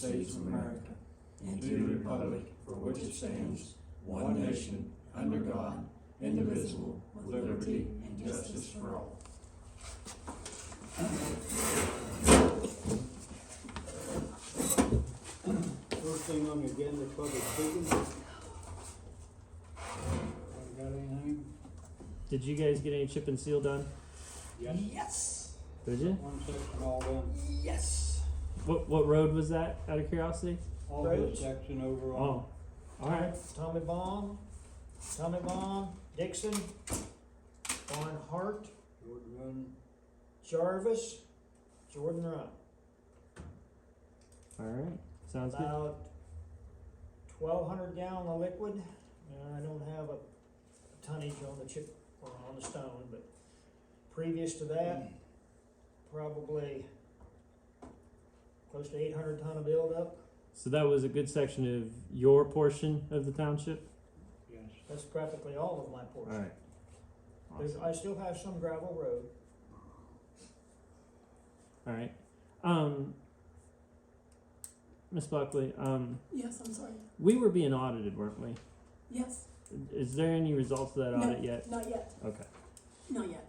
States of America and to the republic for which it stands, one nation, under God, indivisible, with liberty and justice for all. First thing on the agenda, public speaking. Got anything? Did you guys get any chip and seal done? Yes. Yes. Did you? One section all done. Yes. What road was that, out of curiosity? All Roads? this section over on. Oh, alright. Tommy Bond, Dixon, Barnhart, Jordan Run. Jarvis, Jordan Run. Alright, sounds good. About 1,200 gallon of liquid. I don't have a tonnage on the chip or on the stone, but previous to that, probably close to 800 ton of buildup. So that was a good section of your portion of the township? Yes. That's practically all of my portion. Alright. There's, I still have some gravel road. Alright. Ms. Buckley, Yes, I'm sorry. we were being audited, weren't we? Yes. Is there any results of that audit yet? Not yet. Okay, Not yet.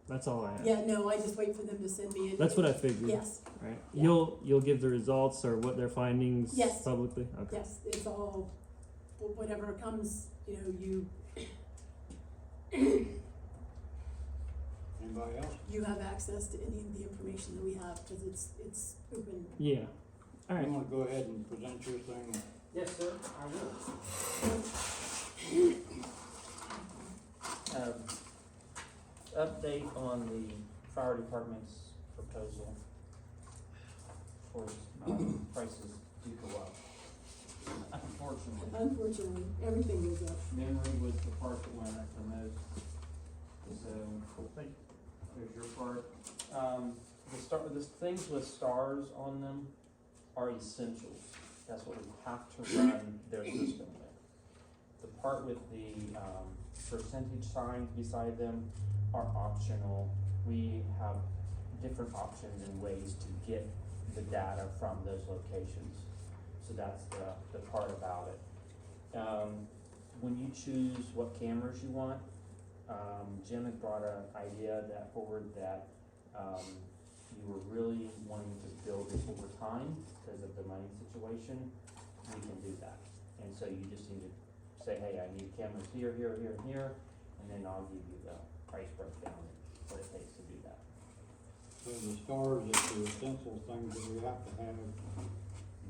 that's all I have. Yeah, no, I just wait for them to send me in. That's what I figured. Yes, Right. Yeah. You'll give the results or what their findings Yes. publicly? Okay. yes, it's all, whatever comes, you Anybody else? you have access to any of the information that we have, cause it's open. Yeah. Alright. You wanna go ahead and present your thing? Yes, sir, I will. Update on the fire department's proposal. Of course, prices do go up. Unfortunately, Unfortunately, everything goes up. memory was the part that went up the most. So, there's your part. The things with stars on them are essentials. That's what we have to run their system with. The part with the, percentage signs beside them are optional. We have different options and ways to get the data from those locations. So that's the part about it. When you choose what cameras you want, Jim had brought an idea forward that, you were really wanting to build this over time because of the money situation. We can do that. And so you just need to say, hey, I need cameras here, here, here, and here, and then I'll give you the price breakdown, what it takes to do that. So the stars is the essential things that we have to have.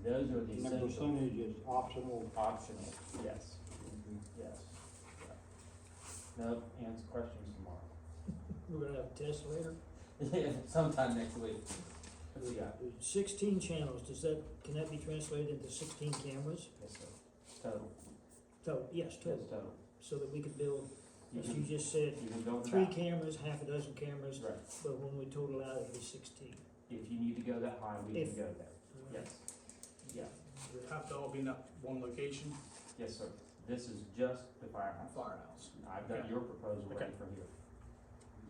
Those are the And the essential. percentage is optional. Optional, yes, yes. Yeah. Nope, answer questions tomorrow. We're gonna have a test later. Yeah, sometime next week. What you got? 16 channels, can that be translated into 16 cameras? Yes, sir. Total. Total, yes, Yes, total. total. So that we could build, as you can- just said, You can go to 3 that. cameras, half a dozen cameras, Right. but when we total out, it'll be 16. If you need to go that high, we If- can go there. Yes. Yeah. Would have to all be in that one location, Yes, sir. This is just the firehouse. firehouse. I've got Okay. your proposal ready Okay. from here.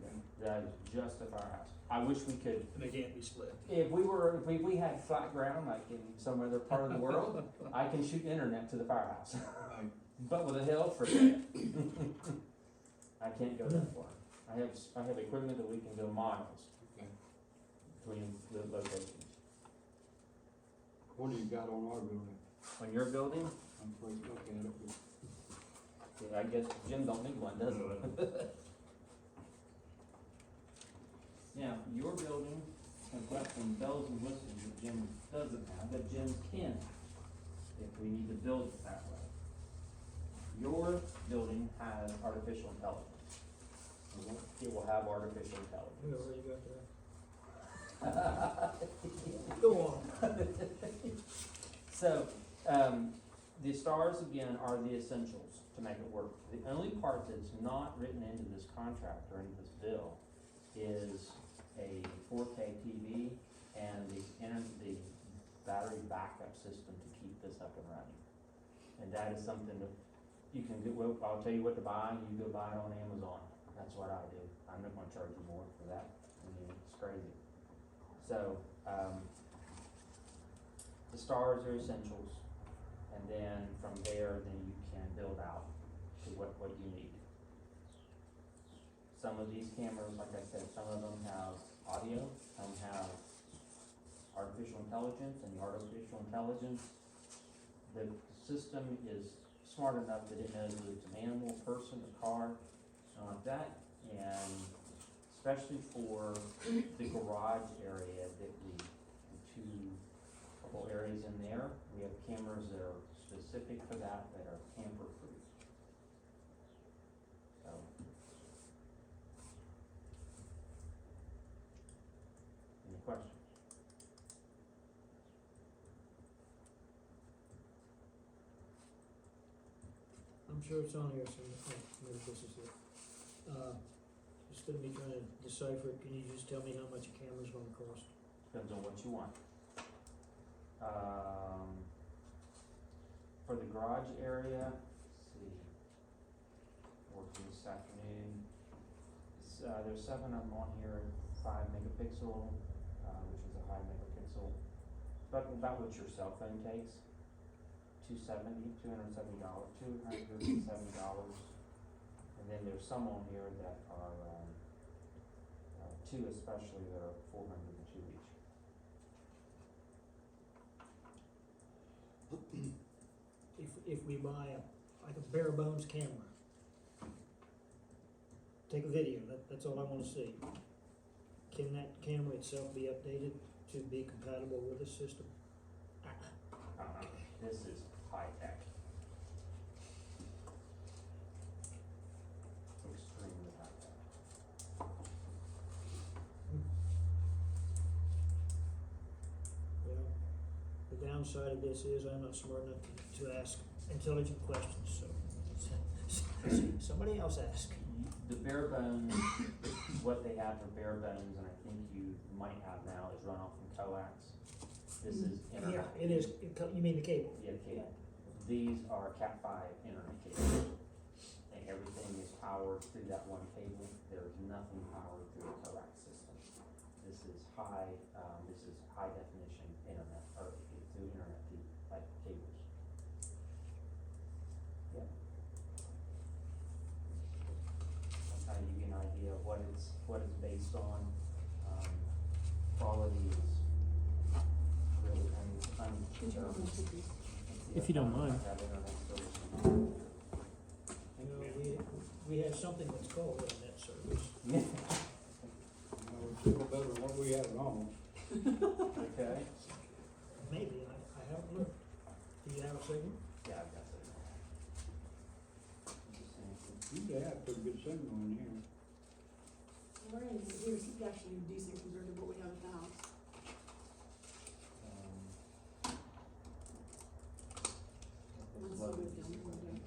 Yeah, that is just the firehouse. I wish we could, And they can't be split. if we had flat ground like in some other part of the world, I can shoot internet to the firehouse. Right. But with a hill, forget it. I can't go that far. I have equipment that we can go miles Okay. between the locations. What do you got on our building? On your building, I'm afraid to look at it. yeah, I guess Jim don't need one, does he? Now, your building has got some bells and whistles that Jim doesn't have, but Jim can, if we need to build it that way. Your building has artificial intelligence. It will have artificial We intelligence. already got that. Go on. So, the stars again are the essentials to make it work. The only part that's not written into this contract or into this bill is a 4K TV and the battery backup system to keep this up and running. And that is something that you can do. Well, I'll tell you what to buy. You go buy it on Amazon. That's what I do. I'm not going to charge you more for that. I mean, it's crazy. So, the stars are essentials, and then from there, then you can build out to what you need. Some of these cameras, like I said, some of them have audio, some have artificial intelligence, and the artificial intelligence, the system is smart enough that it knows whether it's an animal, person, a car, something like that, and especially for the garage area that couple areas in there, we have cameras that are specific for that are tamper proof. So. Any questions? I'm sure it's on here, so, maybe this is it. Instead of me trying to decipher it, can you just tell me how much a camera's gonna cost? Depends on what you want. For the garage area, let's see, working this afternoon, there's 7 of them on here, 5 megapixel, which is a high megapixel, but about what your cell phone takes, $270, and then there's some on here that are, 2 especially that are 402 each. If we buy like a bare bones camera, take a video, that's all I wanna see. Can that camera itself be updated to be compatible with this system? This is high tech. Extremely high tech. Well, the downside of this is I'm not smart enough to ask intelligent questions, so somebody else ask. The bare bones, what they have for bare bones, and I think you might have now, is runoff from coax. This is Yeah, internet. it is, you mean the cable? Yeah, cable. These are Cat 5 internet cables. And everything is powered through that one cable. There's nothing powered through a coax system. This is high definition internet, or through internet, like cables. Yeah. I'll kind of give you an idea of what it's based on. Quality is really If you don't mind. You know, we have something that's called internet service. It's a little better than what we have at home. Okay. Maybe, I haven't looked. Do you have a signal? Yeah, I've got that. Usually have pretty good signal in here. We're in here, it's actually decent compared to what we have at the house. Let's see what we've done for them.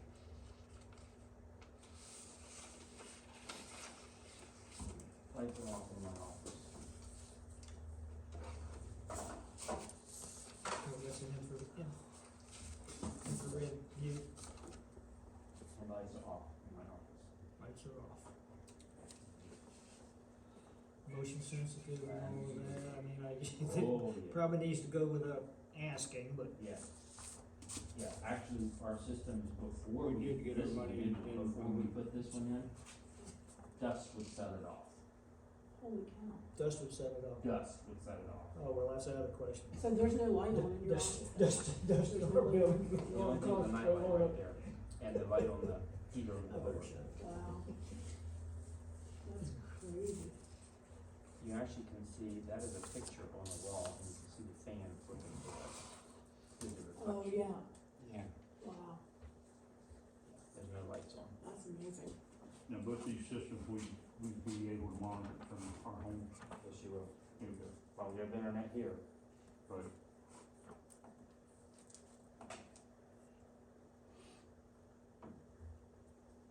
Lights are off in my office. Oh, that's an infrared view, And lights are off in my office. lights are off. Motion sensitive and all of that, I mean, I just think Oh, yeah. probably needs to go without asking, but Yeah. Yeah, actually, our systems before We did get our money in before we put this one in, dust would set it off. Holy cow. Dust would set it off. Dust would set it off. Oh, well, that's out of the question. So there's no light on in your office? Dust in our building. The only thing, the night light right there, and the light on the heater in the I better door. shut it. Wow. That's crazy. You actually can see, that is a picture on the wall, and you can see the fan flipping through the Oh, reflection. yeah, Yeah. wow, There's no lights on. that's amazing. Now, both these systems, we'd be able to monitor from our home. Yes, you will. Here we go. Well, we have internet here. Right.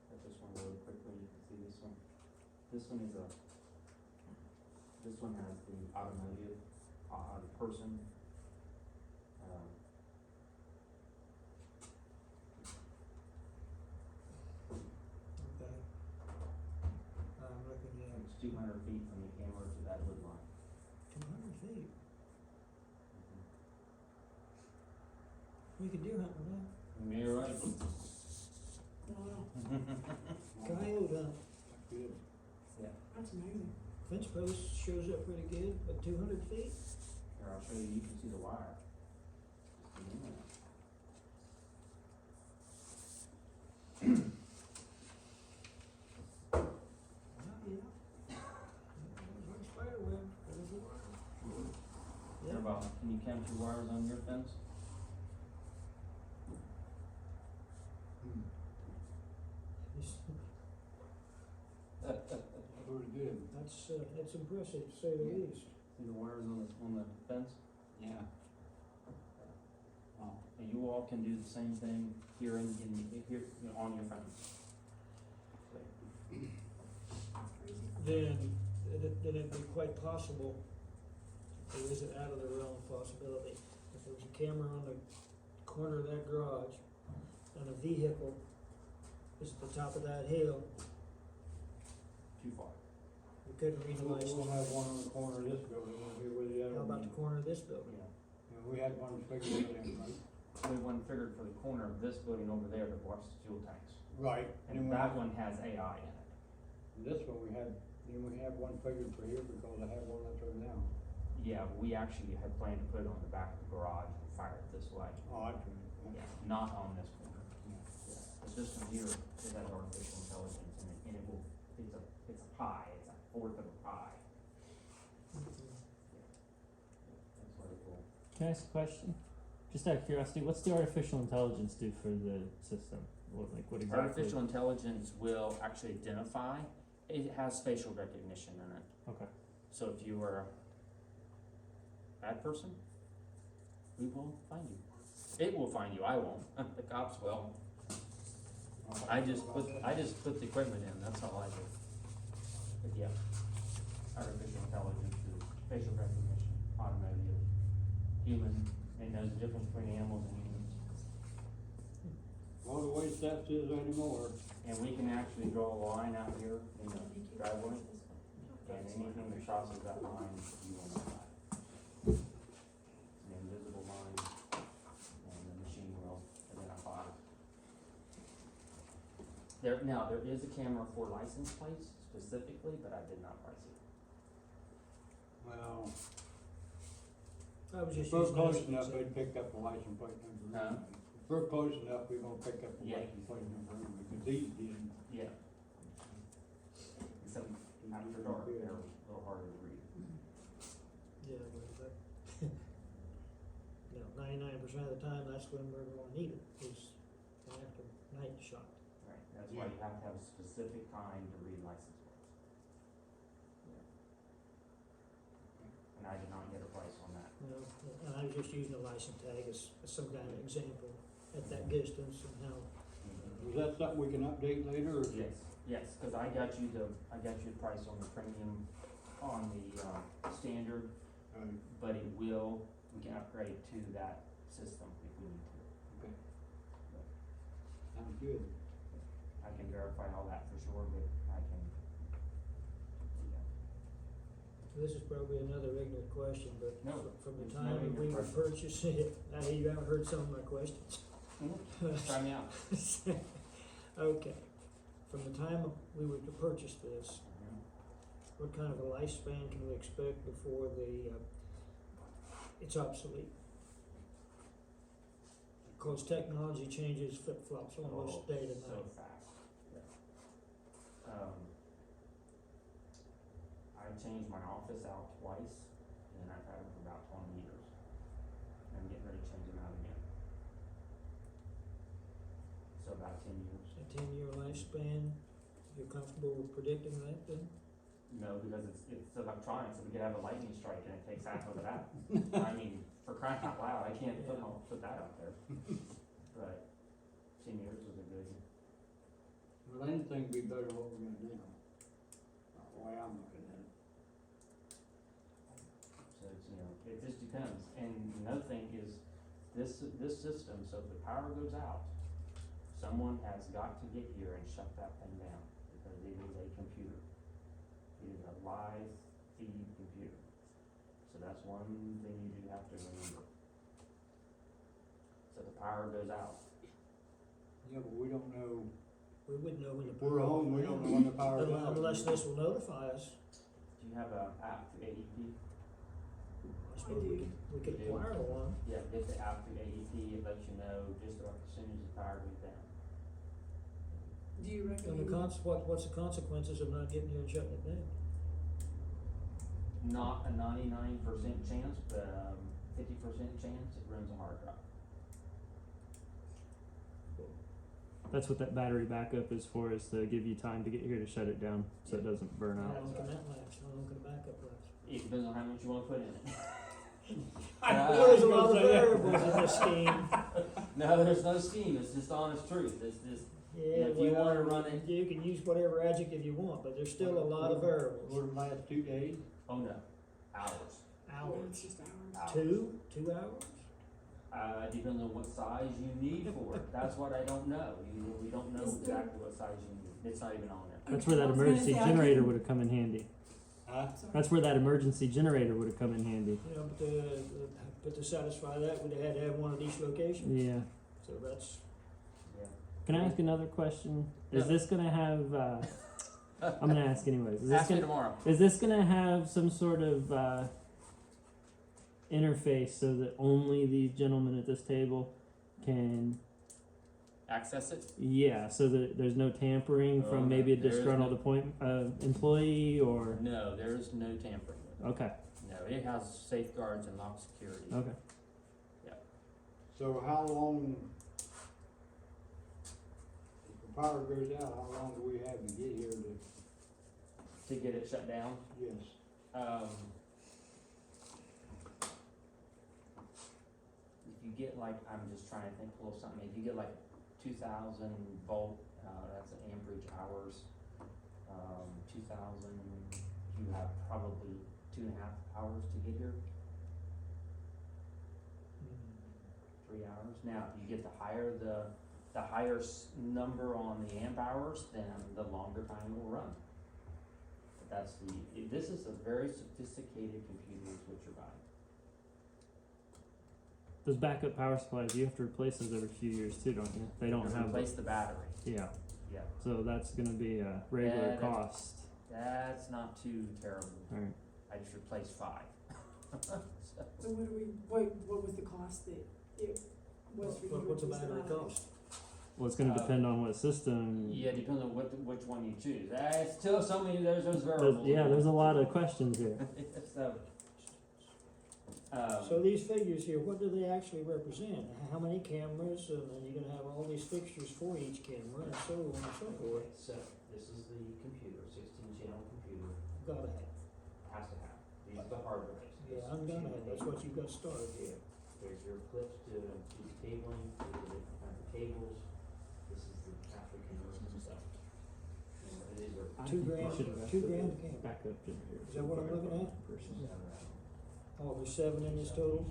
Got this one really quickly, you can see this one. This one is this one has the automotive, the person. Okay. I'm looking at It's 200 feet from the camera to that wood line. 200 feet. hunting now. You're right. No, Coyote hunt. Good. that's amazing. Fence post shows up pretty good, but 200 feet? Here, I'll show you, you can see the wire. Oh, yeah. There's spider web, there's the wire. Here, Yeah. Bob, can you count your wires on your fence? Pretty good. That's impressive, to say the least. See the wires on the fence? Yeah. Oh, And you all can do the same thing here here, you know, on your fence. Then it'd be quite possible, or is it out of the realm of possibility, if there was a camera on the corner of that garage and a vehicle is at the top of that hill, Too far. we couldn't read the We'll license. have one on the corner of this building, over here where the other How one. about the corner of this building? Yeah. Yeah, we had one figured in, right? We one figured for the corner of this building over there to watch the fuel tanks. Right. And that one has AI in it. This one we had, then we have one figured for here because I have one up there now. Yeah, we actually had planned to put it on the back of the garage and fire it this way. Oh, I see. Yeah, not on this corner. Yeah. But this one here, it has artificial intelligence in it, and it will, it's a pie, it's a fourth of a pie. That's really cool. Can I ask a question? Just out of curiosity, what's the artificial intelligence do for the system? What exactly? Artificial intelligence will actually identify, it has facial recognition in it. Okay. So if you are a bad person, we will find you. It will find you, I won't, the cops will. I just put the equipment in, that's all I do. But yeah, artificial intelligence is facial recognition, automotive, human, it knows the difference between animals and humans. All the way steps is anymore. And we can actually draw a line out here in the driveway, and anything that crosses that line, you will not buy. It's an invisible line, and the machine will identify. There is a camera for license plates specifically, but I did not price it. Well, I was just if we're using close this as enough, an they'd pick up the license plate number. Huh? If we're close enough, we're gonna pick up the Yeah. license plate number, because these didn't. Yeah. Except after dark, they're a little harder to read. Yeah, but, you know, 99% of the time, that's when we're gonna need it, is after night shot. Right, that's why you have to have a specific time to read license plates. Yeah. And I did not get a price on that. You know, and I was just using a license tag as some kind of example at that distance and how, Was that something we can update later, or? Yes, cause I got you the price on the premium, on the, standard, but we can upgrade to that system if we need to. Okay. Sounds good. I can verify all that for sure, but I can, yeah. this is probably another ignorant question, but No, from the it's no time that we ignorant would question. purchase it, you haven't heard some of my questions. Try me out. Okay, from the time we were to purchase this, what kind of a lifespan can we expect before it's obsolete? Cause technology changes flip-flops almost day to So night. fast, yeah. I changed my office out twice, and I've had it for about 20 years. And I'm getting ready to change them out again. So about 10 years. A 10-year lifespan, you're comfortable with predicting that then? No, because it's electronic, so we could have a lightning strike and it takes half of it out. I mean, for crying out loud, I can't put that out there. But 10 years is a good, Well, anything be better than what we're gonna do. The way I'm looking at it. so it's, you know, it just depends. And another thing is, this system, so if the power goes out, someone has got to get here and shut that thing down, because it is a computer. It is a live feed computer. So that's one thing you do have to remember. So the power goes out. Yeah, but we don't know, We wouldn't know when the. if we're home, we don't know when the power goes out. Unless this will notify us. Do you have an app through AEP? I suppose we could acquire one. Yeah, get the app through AEP, it lets you know just like as soon as the power goes down. Do you And the recommend? what's the consequences of not getting here and shutting it down? Not a 99% chance, but 50% chance it runs a hard drive. That's what that battery backup is for, is to give you time to get here to shut it down, so it doesn't burn How out. long can that last? How long can the backup last? It depends on how much you wanna put in it. Well, there's a lot of variables in this scheme. No, there's no scheme, it's just honest truth, it's just, Yeah, if you well, wanna run it, you can use whatever adjective you want, but there's still a lot of variables. Would it last 2 days? oh no, hours. No, Hours. it's just hours. Hours. 2 hours? Depends on what size you need for it, that's what I don't know, we don't know Is there- exactly what size you need, it's not even on there. That's where that I was gonna emergency say, I generator can- would have come in handy. Huh? Sorry. That's where that emergency generator would have come in handy. You know, but to satisfy that, we'd have had to have one at each location, Yeah. so that's, Yeah. Can I ask another question? Is Yeah. this gonna have, I'm gonna ask anyways, is this Ask me gonna, tomorrow. is this gonna have some sort of, interface so that only the gentleman at this table can, Access it? yeah, so that there's no tampering Oh, from maybe a there is disgruntled no- employee or, No, there's no tampering with it. okay, No, it has safeguards and lock security. okay. So how long, if the power goes out, how long do we have to get here to, To get it shut down, yes? if you get like, I'm just trying to think a little something, if you get like 2,000 volt, that's an amperage hours, 2,000, you have probably 2.5 hours to get here, 3 hours. Now, if you get the higher number on the amp hours, then the longer time it will run. But that's this is a very sophisticated computer is what you're buying. Those backup power supplies, you have to replace those every few years too, don't you? They don't You have, replace the battery. yeah, Yeah, so that's gonna be a regular Yeah, cost, that's not too terrible. alright. I just replaced 5. So what was the cost that it was for you? What's a What's the battery battery? cost? Well, it's gonna depend on what system. Yeah, depends on which one you choose. It's still so many, there's There's- variables. yeah, there's a lot of questions here. So these figures here, what do they actually represent? How many cameras, and then you're gonna have all these fixtures for each camera, and so on and so forth. So, this is the computer, 16-channel computer, Gotta have. has to have. These are the hard drives. Yeah, I'm gonna have, that's what you got started here. There's your clips to do the cabling, these are different kinds of cables. This is the actual conversion stuff. And these are I $2 think we grand, should have $2 asked grand for camera. backup generator. Is that what I'm looking at? Person. Oh, there's 7 in this total?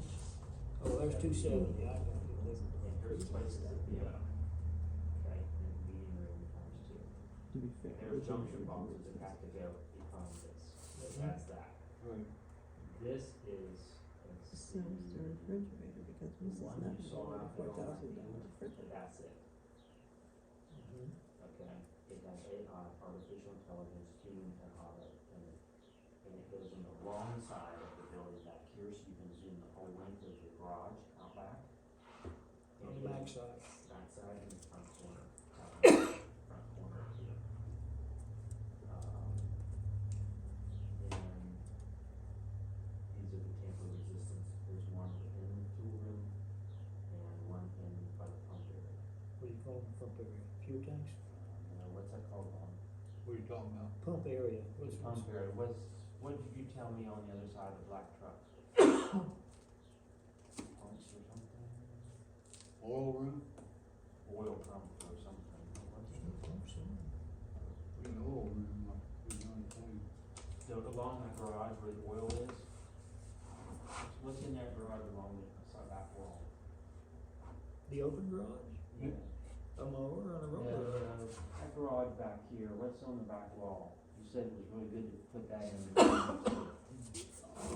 Oh, there's 270, I got it. and there's places that, okay, and the meeting room times 2. To be fair. There's junction boxes that have to go behind this. That's that. Right. This is, let's see, Sounds the refrigerator because we the one said you that saw was out there on that $4,000 field, refrigerator. that's it, Mhm. okay? It has AI, artificial intelligence, human and auto, and it goes on the wrong side of the building back here, so you can zoom the whole length of the garage out back. On the backside. Backside and the front corner, front corner here. And these are the tamper resistance, there's one in the tool room and one in by the pump area. What do you call them, pump area? Fuel tanks? What's that called, What are you talking about? Pump area. What's Pump area, what did you tell me on the other side of the black truck? Pumps or something? Oil room? Oil pump or something, what's it? We know oil room, we done thing. So along that garage where the oil is, what's in that garage along the side back wall? The open garage? Yeah. A mower and a Yeah, roller. that garage back here, what's on the back wall? You said it was really good to put that in.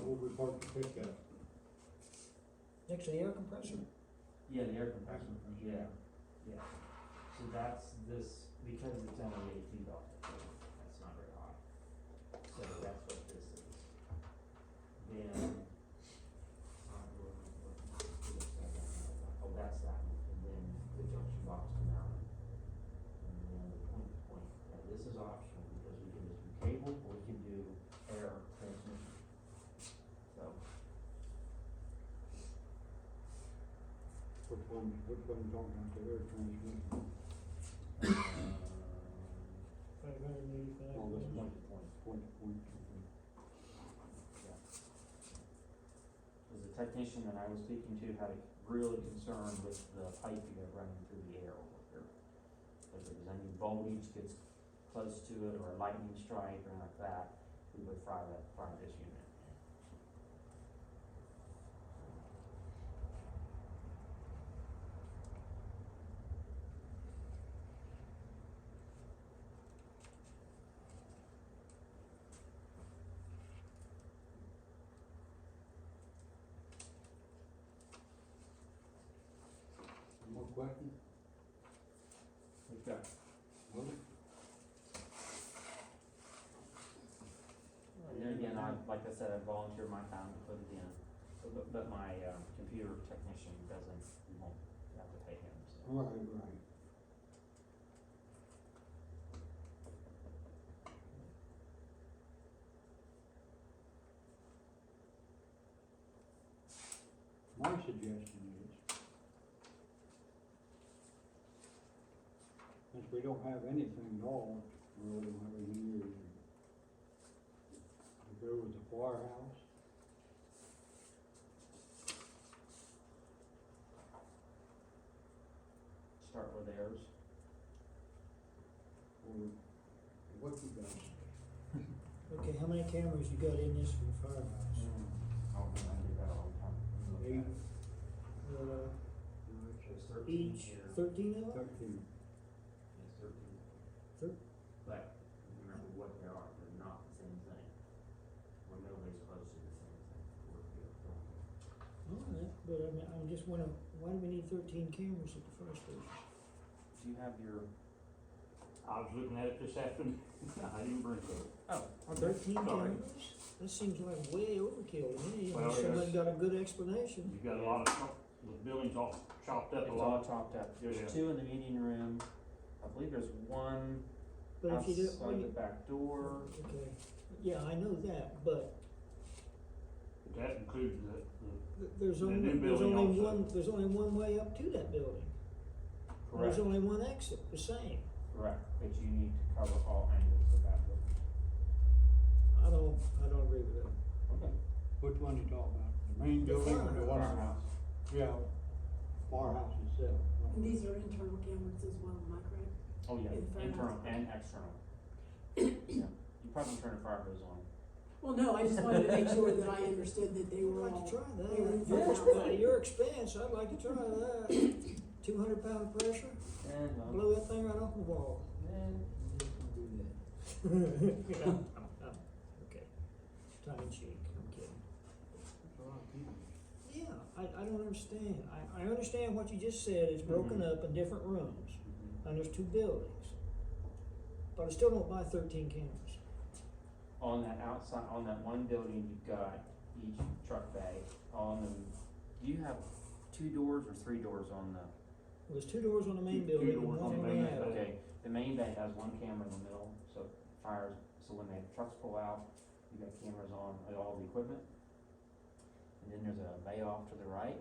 Where we parked the pickup. Next to the air compressor? Yeah, the air compressor, yeah, yeah. So that's this, because it's only 8 feet off the floor, that's not very high. So that's what this is. Then, oh, that's that one, and then the junction box to mount it. And then the point, now this is optional, because we can just do cable, or we can do air transmission. So, Which one you talking about, the air transmission? 585. Oh, this point to point. Point to point. Was the technician that I was speaking to had a really concern with the piping that running through the air over here. If there was any voltage gets close to it, or a lightning strike or anything like that, we would fry this unit. More questions? We've got, Willie? and then again, like I said, I volunteer my time to put it in, but my, computer technician doesn't, we won't have to pay him, so. Right. My suggestion is, since we don't have anything at all, we really don't have anything here, to go with the firehouse. Start with theirs. Or what you got? Okay, how many cameras you got in this for the firehouse? Oh, I do that all the time. Eight. There's 13 Each here. 13 of them? 13. Yes, 13. Thir- But remember what they are, they're not the same thing. We're nobody's close to the same thing. All right, but I mean, I'm just wondering, why do we need 13 cameras at the fire station? Do you have your, I was looking at it this afternoon, I didn't bring it. oh, 13 Sorry. cameras? That seems like way overkill to me, Well, unless someone yes. got a good explanation. You've got a lot of, the building's all chopped up it's a all lot. chopped up. There's Yeah. 2 in the meeting room. I believe there's 1 But if you do, outside when the you, back door. okay, yeah, I know that, but But that includes there's And only, then there's building only also. there's only one way up to that building. And Correct. there's only one exit, the same. Correct, but you need to cover all angles of that building. I don't agree with that. Okay. Which one you talking about? The main The building or the one? Firehouse. Yeah, firehouse itself. And these are internal cameras as well, am I correct? Oh, yeah, In the firehouse. internal and external. Yeah, you probably turn the fire hose on. Well, no, I just wanted to make sure that I understood that they I'd were like all, to try that. they were in Yeah, front at your expense, I'd like to try that. 200 pound of pressure, And, blow that thing right off the wall. and Okay, tongue in cheek, I'm kidding. Yeah, I don't understand. I understand what you just said, it's broken Mhm. up in different rooms, and there's 2 buildings. But I still don't buy 13 cameras. on that outside, on that one building, you've got each truck bay on the, do you have 2 doors or 3 doors on the? There's 2 doors on the main Two building and doors one on on the the main attic. building. Okay, the main bay has 1 camera in the middle, so fires, so when the trucks pull out, you got cameras on all the equipment. And then there's a bay off to the right,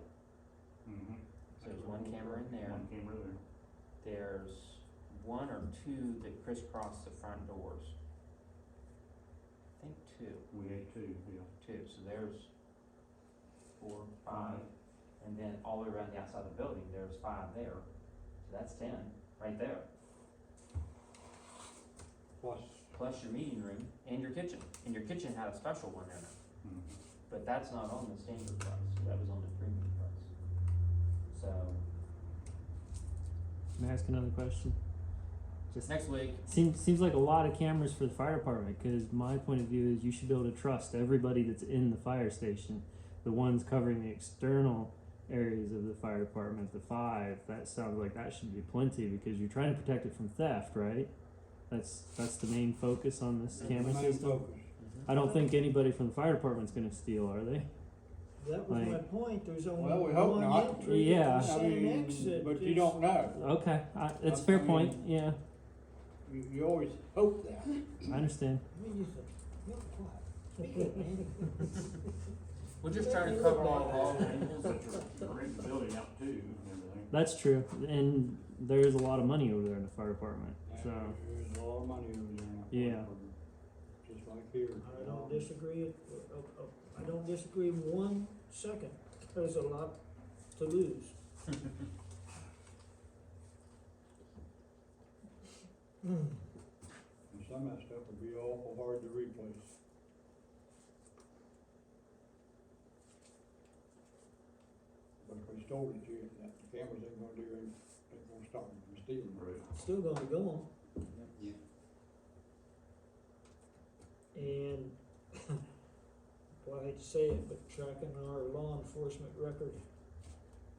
Mm-hmm. so there's 1 camera in there. 1 camera there. There's 1 or 2 that crisscross the front doors. I think 2. We had 2, yeah. 2, so there's 4, 5, and then all the way around the outside of the building, there's 5 there, so that's 10, right there. Plus your meeting room and your kitchen, and your kitchen had a special one in it, Mhm. but that's not on the standard price, that was on the premium price. So, Can I ask another question? Just next week, seems like a lot of cameras for the fire department, because my point of view is you should be able to trust everybody that's in the fire station. The ones covering the external areas of the fire department, the 5, that sounds like that should be plenty because you're trying to protect it from theft, right? That's the main focus on this camera Main system. focus. I don't think anybody from the fire department's gonna steal, are they? That was my Like- point, there's only Well, we hope one not. entry Yeah. to the I same mean, exit. but you It's- don't know. Okay, it's a I fair mean- point. Yeah, You always hope that. I understand. What do you think? You're quiet. Speak up, man. We're just trying to cover all angles. But you're renting the building out too and everything. That's true, and there's a lot of money over there in the fire department. So There's a lot of money over there now. Yeah. Just like here. I don't disagree, I don't disagree 1 second, there's a lot to lose. And some of that stuff would be awful hard to replace. But if we stole it, the cameras ain't gonna do anything, ain't gonna stop them from stealing. Right. Still gonna go on. And, well, I hate to say it, but tracking our law enforcement record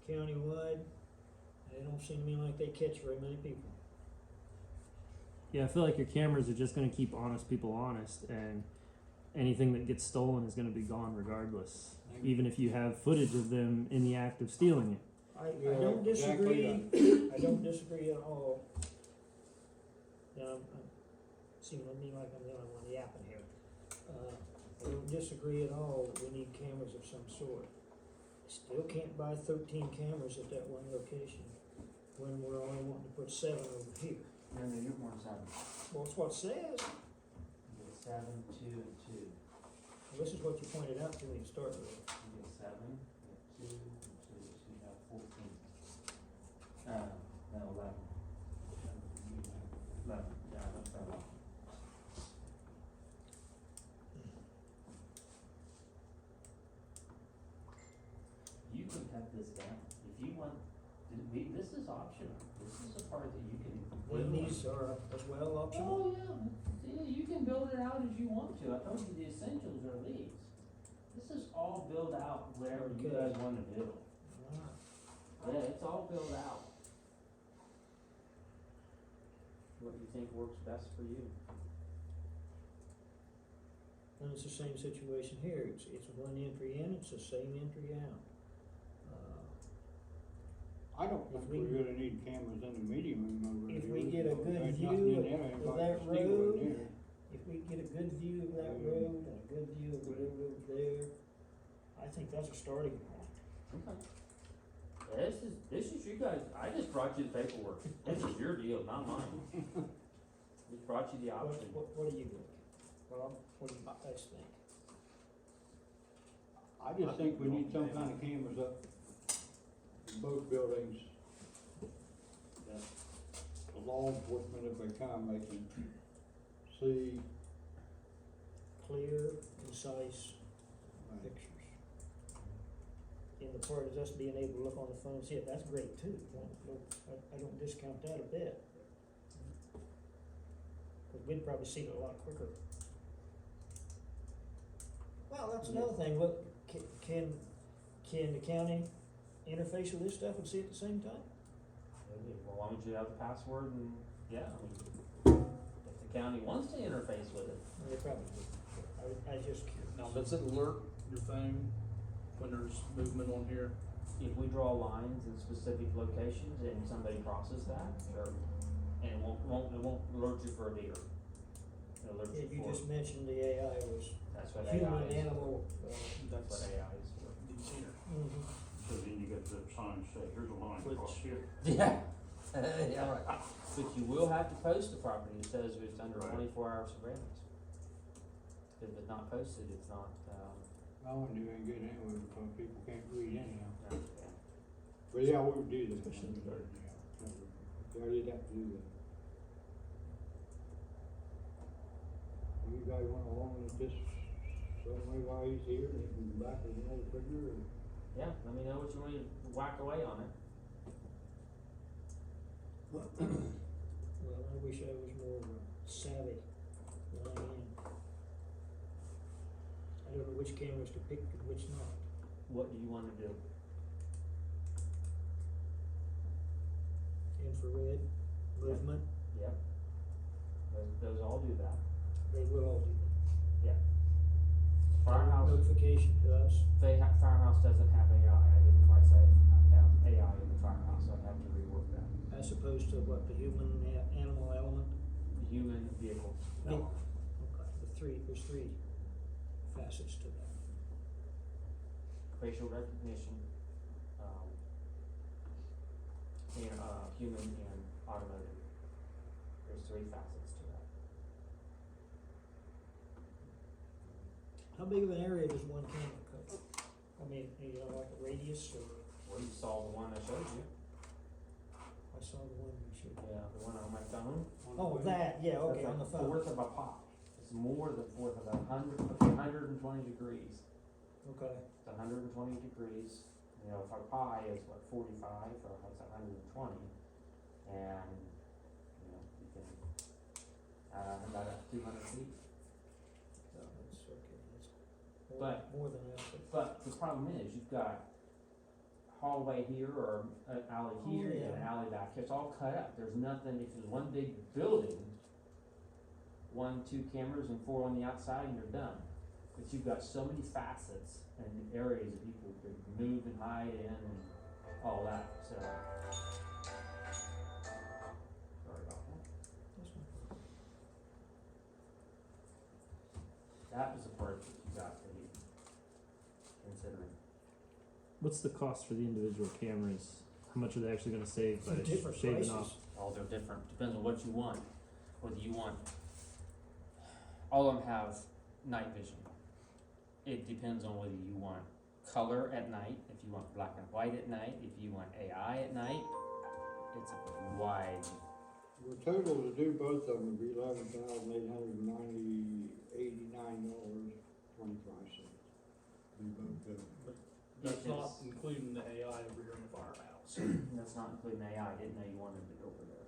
countywide, they don't seem to me like they catch very many people. yeah, I feel like your cameras are just gonna keep honest people honest, and anything that gets stolen is gonna be gone regardless, even if you have footage of them in the act of stealing it. I Yeah, don't exactly disagree, I don't disagree at all. Seeming to me like I'm the only one yapping here. I don't disagree at all, we need cameras of some sort. Still can't buy 13 cameras at that one location, when we're only wanting to put 7 over here. No, you get more than 7. Well, it's what it says, You get 7, 2, and 2. well, this is what you pointed out to me to start with. You get 7, you get 2, and 2, so you have 14. No, 11. 11, yeah, that's right. You can cut this down, if you want, this is optional, this is a part that you can. And these are as well optional. Oh, yeah, you can build it out as you want to, I told you the essentials are these. This is all built out wherever you Okay. guys wanna do. Yeah, it's all built out. What you think works best for you. And it's the same situation here, it's one entry in, it's the same entry out. I don't think If we- we're gonna need cameras in the meeting room over there. If we get a good There's view nothing in of there, anybody that can steal in road, there. If we get a good view of that road and a good view of the railroad there, I think that's a starting point. Okay. This is you guys, I just brought you the paperwork, this is your deal, not mine. Just brought you the option. What do you think? Rob, what do you guys think? I just think we need some kind of cameras up in both buildings. That the law enforcement, if they come, they can see. Clear, concise pictures. And the part is us being able to look on the phone and see it, that's great too. I don't discount that a bit. Cause we'd probably see it a lot quicker. Well, that's another thing, what, can the county interface with this stuff and see it at the same time? Well, why don't you have the password and, yeah, I mean, if the county wants to interface with it. They probably would. I was just curious. Now, does it alert your phone when there's movement on here? If we draw lines in specific locations and somebody crosses that, sure. And it won't alert you for a deer. It alerts Yeah, you you for, just mentioned the AI was that's what AI human is. animal. That's what AI is for. These here. Mhm. So then you got the sign say, here's a line across here. Yeah. Yeah, right. But you will have to post the property that says if it's under Right. 24-hour surveillance. If it's not posted, it's not, I wouldn't do any good anyway, because people can't read anyhow. yeah. But yeah, we would do that. Especially in the dark. Yeah, I did have to do that. You guys want along with this some way while he's here, and he can back with another figure, or? Yeah, let me know what you want to whack away on it. Well, I wish I was more savvy laying in. I don't know which cameras to pick and which not. What do you want to do? infrared, movement, Yep. Those all do that. they will all do that. Firehouse, Notification to us. Firehouse doesn't have AI, I didn't quite say, AI in the firehouse, so I'd have to rework that. As opposed to what, the human, animal element? Human vehicle. No. Okay, there's three facets to that. Facial recognition, and, human and automotive. There's three facets to that. How big of an area does one camera cover? I mean, you know, like a radius or, Well, you saw the one I showed you. I saw the one you showed. Yeah, the one on my phone. Oh, that, yeah, okay, That's on the a phone. fourth of a pie. It's more than fourth of 120 degrees. Okay, It's 120 degrees. You know, if our pie is what, 45, or that's 120, and, you know, you can, about 200 feet. so that's okay, that's But- more than that, But the problem is, you've got hallway here, or an alley Oh, here, you yeah. got an alley back here, it's all cut up, there's nothing, if there's one big building, 1, 2 cameras and 4 on the outside and you're done. But you've got so many facets and areas that people could move and hide in and all that, so. Sorry about that. that's not. That was the part that you got to be considering. What's the cost for the individual cameras? How much are they actually gonna save by Different shaving prices. off? All they're different, depends on what you want, whether you want, all of them have night vision. It depends on whether you want color at night, if you want black and white at night, if you want AI at night, it's a wide, The total to do both of them would be $11,889.25. Do both buildings. But that's It not is. including the AI over here in the firehouse. that's not including AI, I didn't know you wanted it over there.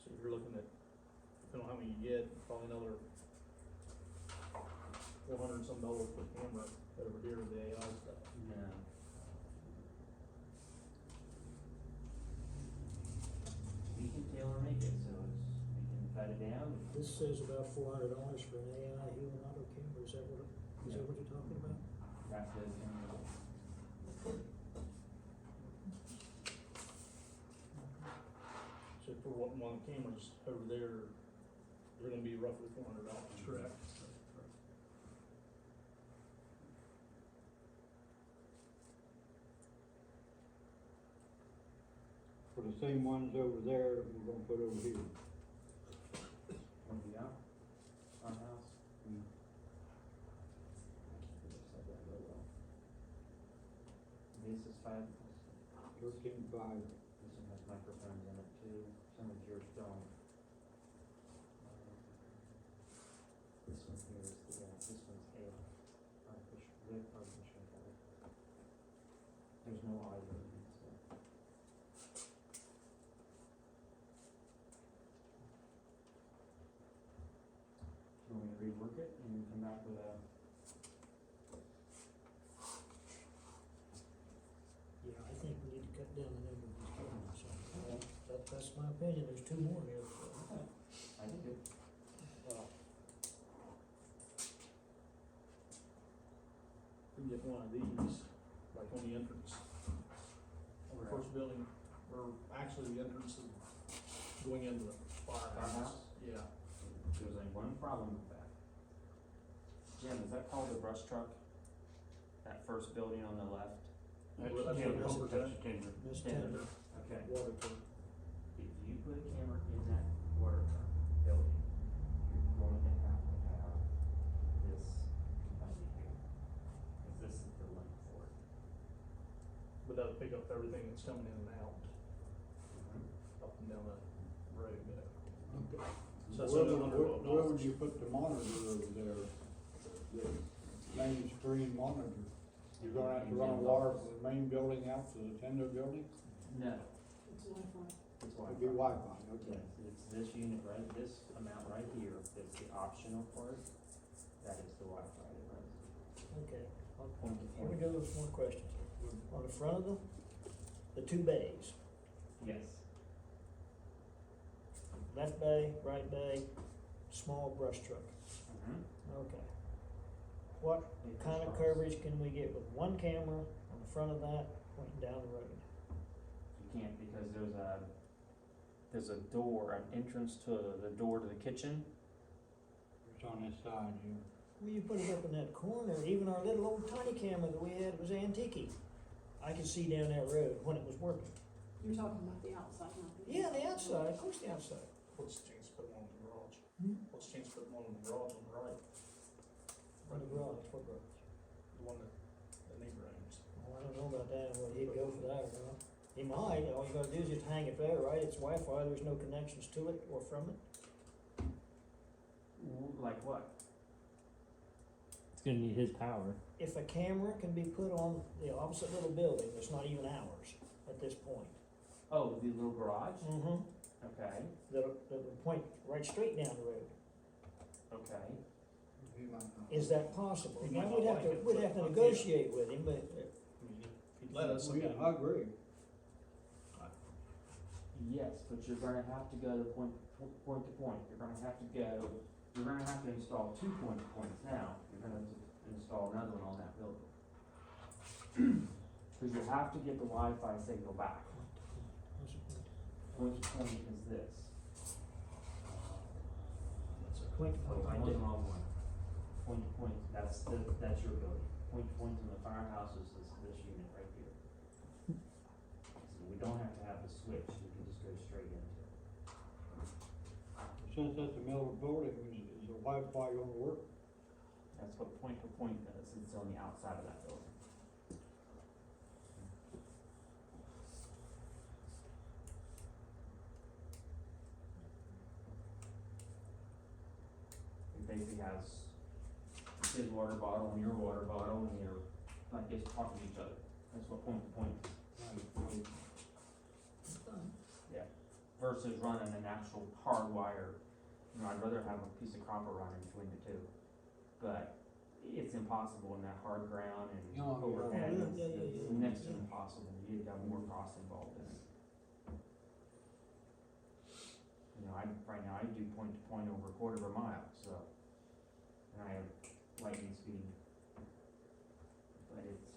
So if you're looking at, depending on how many you get, probably another $400 and some per camera over here with the AI stuff. No. We can tailor make it, so it's, we can cut it down. This says about $400 for an AI human auto camera, is that what you're talking about? That does, So for one of the cameras over there, they're gonna be roughly $400, correct? For the same ones over there, we're gonna put over here. yeah, farmhouse. Mm. This is 5, 13.5. this one has microphones in it too, some of yours don't. This one here is the, this one's a artificial intelligence. There's no audio in it, so. You want me to rework it and come back with a, Yeah, I think we need to cut down the number of these cameras, so, that's my opinion, there's 2 more here, so. I think it, We can get one of these, like on the entrance, on the first building, or actually the entrance of going into the firehouse. Yeah. there's only one problem with that. Jim, is that called the brush truck? That first building on the left? That's Well, that's tender, what that's tender. Miss Tender. Tender, Okay. water tank. If you put a camera in that water truck building, you're going to have this company here. Cause this is the link for it. But that'll pick up everything that's coming in and out, up and down the road, Okay. So that's Where only would, $100. where would you put the monitor over there? The main screen monitor? You're gonna have to run a wire from the main building out to the tender building? No, It's Wi-Fi. it's It'd be Wi-Fi. Wi-Fi, okay. Yes, it's this unit right, this amount right here, that's the optional part, that is the Wi-Fi that runs. Okay, Point to here we point. go with more questions. On the front of the 2 bays, Yes. Left bay, right bay, small brush truck. Mm-hmm. Okay. What kind of coverage can we get with one camera on the front of that pointing down the road? You can't because there's a door, an entrance to the door to the kitchen. It's on this side here. Well, you put it up in that corner, even our little old tiny camera that we had was antique. I could see down that road when it was working. You're talking about the outside, not the Yeah, inside. the outside, of course the outside. What's the chance of putting one in the garage? Hmm? What's the chance of putting one in the garage on the right? On the garage, what garage? The one that the neighbor owns. Oh, I don't know about that, whether he'd go for that or not. He might, all you gotta do is just hang it there, right? It's Wi-Fi, there's no connections to it or from it. Like what? It's gonna need his power. If a camera can be put on the opposite little building, it's not even ours at this point. Oh, the little garage? Mm-hmm. Okay, That'll point right straight down the road. okay. He might not. Is that possible? He Now, might not like it, we'd but have to yeah. negotiate with him, but, I mean, if he'd let us, I Well, yeah, mean, I agree. Yes, but you're gonna have to go to point to point. You're gonna have to install 2 point to points now. You're gonna have to install another one on that building. Cause you have to get the Wi-Fi signal back. Point to point is this. that's a point to Oh, point, I right was there. wrong one. Point to point, that's your building. Point to point in the firehouse is this unit right here. So we don't have to have the switch, we can just go straight into it. Since that's the middle of the building, is the Wi-Fi gonna work? That's what point to point does, it's on the outside of that building. It basically has his water bottle and your water bottle and you're like just talking to each other. That's what point to point is. Yeah, versus running an actual hard wire. You know, I'd rather have a piece of copper running between the two. But it's impossible in that hard ground and Oh, yeah. overhead, Oh, it's, yeah, yeah, it's yeah, next to yeah. impossible, you'd have more cost involved in it. You know, right now I do point to point over a quarter of a mile, so, and I have lightning speed. But it's,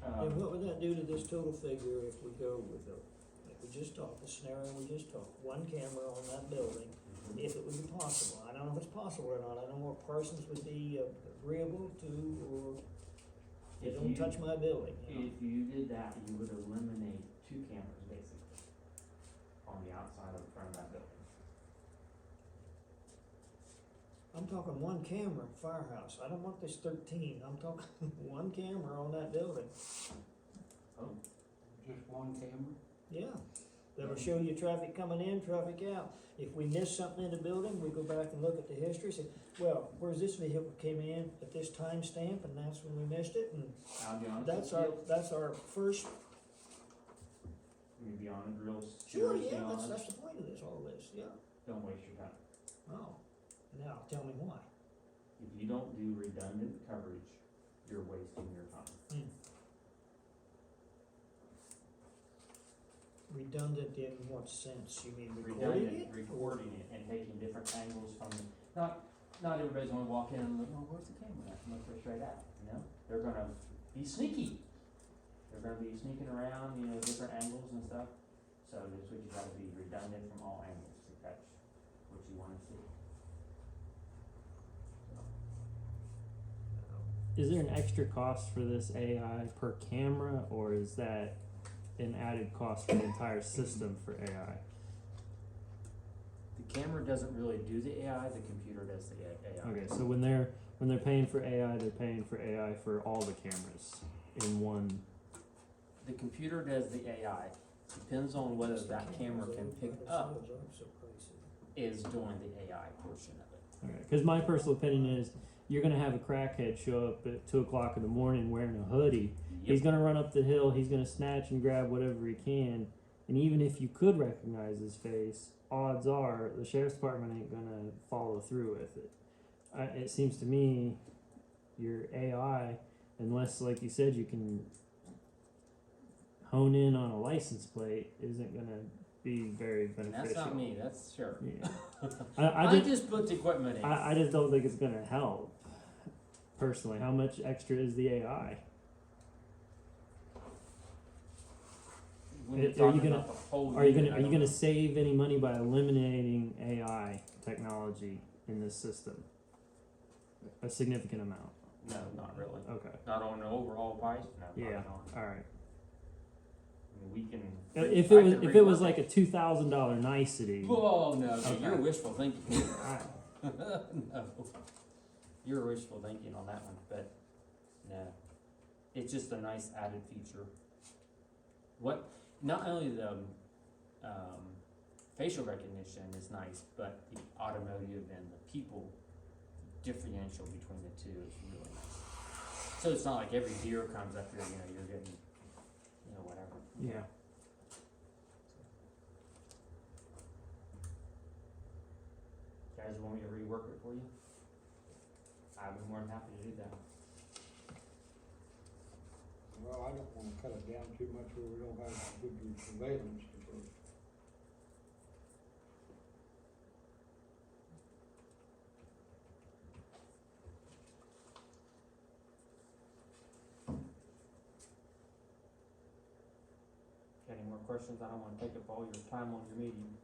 And what would that do to this total figure if we go with the, like we just talked, the scenario we just talked, one camera on that building, if it would be possible. I don't know if it's possible or not, I don't know what Parsons would be agreeable to, or they If don't you- touch my building, you know? if you did that, you would eliminate 2 cameras basically on the outside of the front of that building. I'm talking one camera, firehouse, I don't want this 13, I'm talking one camera on that building, Oh, Just one camera? yeah. That'll show you traffic coming in, traffic out. If we miss something in the building, we go back and look at the history, say, well, where's this vehicle came in at this time stamp, and that's when we missed it, and I'll be honest that's with our, you. that's our first, Let me be honest, real sure, seriously yeah, honest. that's the point of this, all this, yeah. Don't waste your time. Oh, now, tell me why. If you don't do redundant coverage, you're wasting your time. Redundant in what sense? You mean recording it? Recording it and taking different angles from, not everybody's gonna walk in and look, oh, where's the camera at? Look for straight at, you know? They're gonna be sneaky. They're gonna be sneaking around, you know, different angles and stuff. So that's what you gotta be redundant from all angles to catch what you wanna see. Is there an extra cost for this AI per camera, or is that an added cost for the entire system for AI? The camera doesn't really do the AI, the computer does the AI. Okay, so when they're paying for AI, they're paying for AI for all the cameras in one. The computer does the AI, depends on whether that camera can pick up is doing the AI portion of it. Okay, because my personal opinion is you're gonna have a crackhead show up at 2 o'clock in the morning wearing a hoodie. He's gonna run up the hill. He's gonna snatch and grab whatever he can. And even if you could recognize his face, odds are the sheriff's department ain't gonna follow through with it. It seems to me your AI, unless, like you said, you can hone in on a license plate, isn't gonna be very And beneficial. that's not me, that's sure. Yeah. I I just put the equipment in. I just don't think it's gonna help. Personally, how much extra is the AI? When you're are you talking gonna- about the whole Are you unit, gonna I are you don't gonna know. save any money by eliminating AI technology in this system? A significant amount. No, not really. Okay. Not on the overall price, no, not Yeah. at all. All right. I mean, we can. If I it was can if it was rework like a $2,000 nicety. Oh, no, Okay. you're wishful thinking. Alright. No. You're wishful thinking on that one, but no. It's just a nice added feature. What, not only the, facial recognition is nice, but the automotive and the people differential between the two is really nice. So it's not like every deer comes up here, you're getting, whatever. Yeah. Guys want me to rework it for you? I'd be more than happy to do that. Well, I don't wanna cut it down too much where we don't have good surveillance control. Got any more questions? I don't wanna take up all your time on your meeting.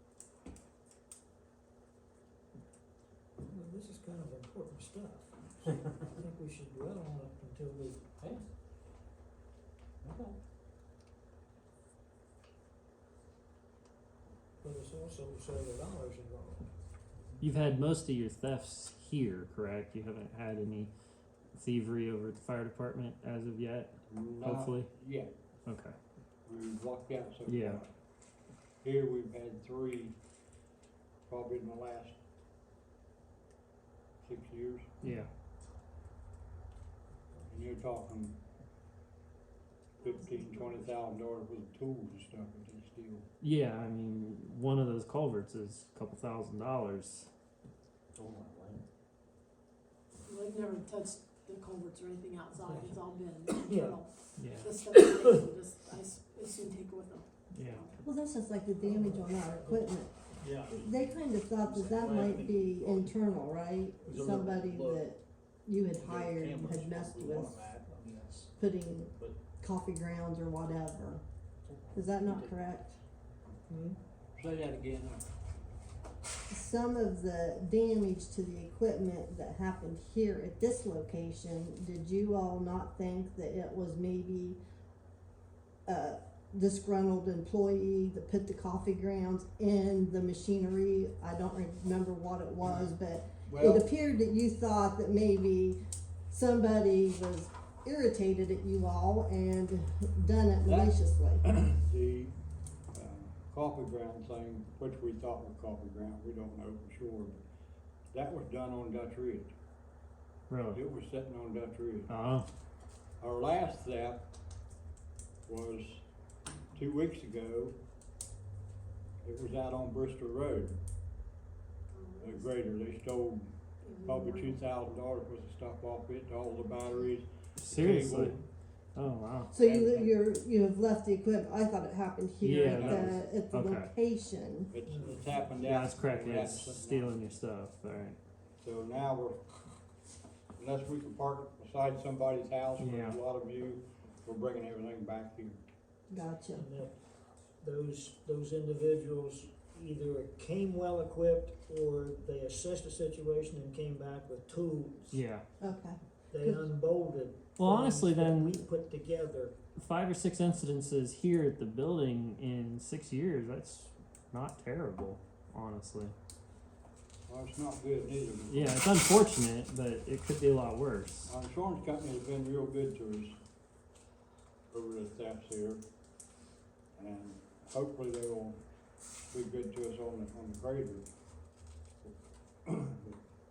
Well, this is kind of important stuff. I think we should dwell on it until we, Yeah. Okay. but it's also several dollars involved. You've had most of your thefts here, correct? You haven't had any thievery over at the fire department as of yet? Hopefully? Yeah, Okay. we've lucked out so far. Yeah. Here we've had 3, probably in the last 6 years, Yeah. and you're talking $15,000-$20,000 worth of tools and stuff that they steal. Yeah, I mean, one of those culverts is a couple $1,000s. Oh, my land. They've never touched the culverts or anything outside, it's all been internal. Yeah. The stuff that they can just, I assume take with them. Yeah. Well, that's just like the damage on our equipment. Yeah. They kind of thought that that might be internal, right? Somebody that you had hired and had messed with putting coffee grounds or whatever. Is that not correct? Say that again. Some of the damage to the equipment that happened here at this location, did you all not think that it was maybe a disgruntled employee that put the coffee grounds in the machinery? I don't remember what it was, but it appeared that you thought that maybe somebody was irritated at you all and done it maliciously. The coffee ground thing, which we thought was coffee ground, we don't know for sure, but that was done on Dutch Ridge. Really? It was sitting on Dutch Ridge. Oh. Our last theft was 2 weeks ago. It was out on Bristol Road. A grader, they stole probably $2,000 worth of stuff off it, all the batteries. Seriously? cable. Oh, wow. So you have left the equipment. I thought it happened here Yeah, at the okay. location. It's happened out. Yeah, that's correct. it Yeah, happened it's something stealing your stuff. All right. So now unless we can park beside somebody's house where there's a Yeah. lot of view, we're bringing everything back here. Gotcha. And that those individuals either came well equipped or they assessed the situation and came back with tools. Yeah. Okay. They unbolted. Well, things honestly, that then we put together. 5 or 6 incidences here at the building in 6 years. That's not terrible, honestly. Well, it's not good neither. Yeah, it's unfortunate, but it could be a lot worse. Our insurance company has been real good to us over the thefts here. And hopefully they will be good to us on the grader.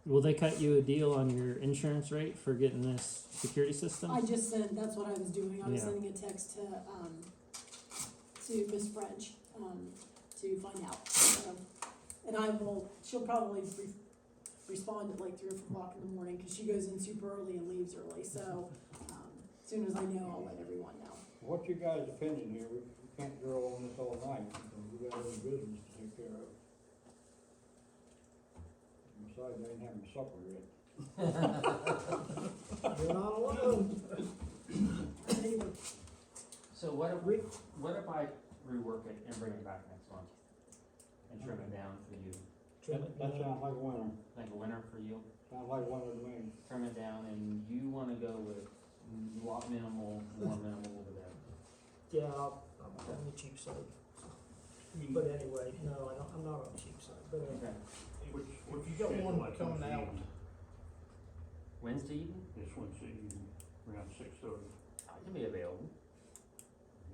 Will they cut you a deal on your insurance rate for getting this security system? I just sent, that's what I was doing, I was Yeah. sending a text to Miss French, to find out. So, and she'll probably respond at like 3 or 4 o'clock in the morning, cause she goes in super early and leaves early, so, As soon as I know, I'll let everyone know. What's your guys' opinion here? We can't drill on this all night, because we got other business to take care of. Besides, I ain't having supper yet. You're not alone. So what if I rework it and bring it back next month? And trim it down for you, That sounds like winter, like a winner for you? sounds like winter to me. Trim it down and you wanna go with minimal, more minimal over there. Yeah, I'm on the cheap side. I mean, But anyway, no, I'm not on the cheap side, but, Okay. if you got one coming out, Wednesday evening? This Wednesday evening, around 6:30. I can be available.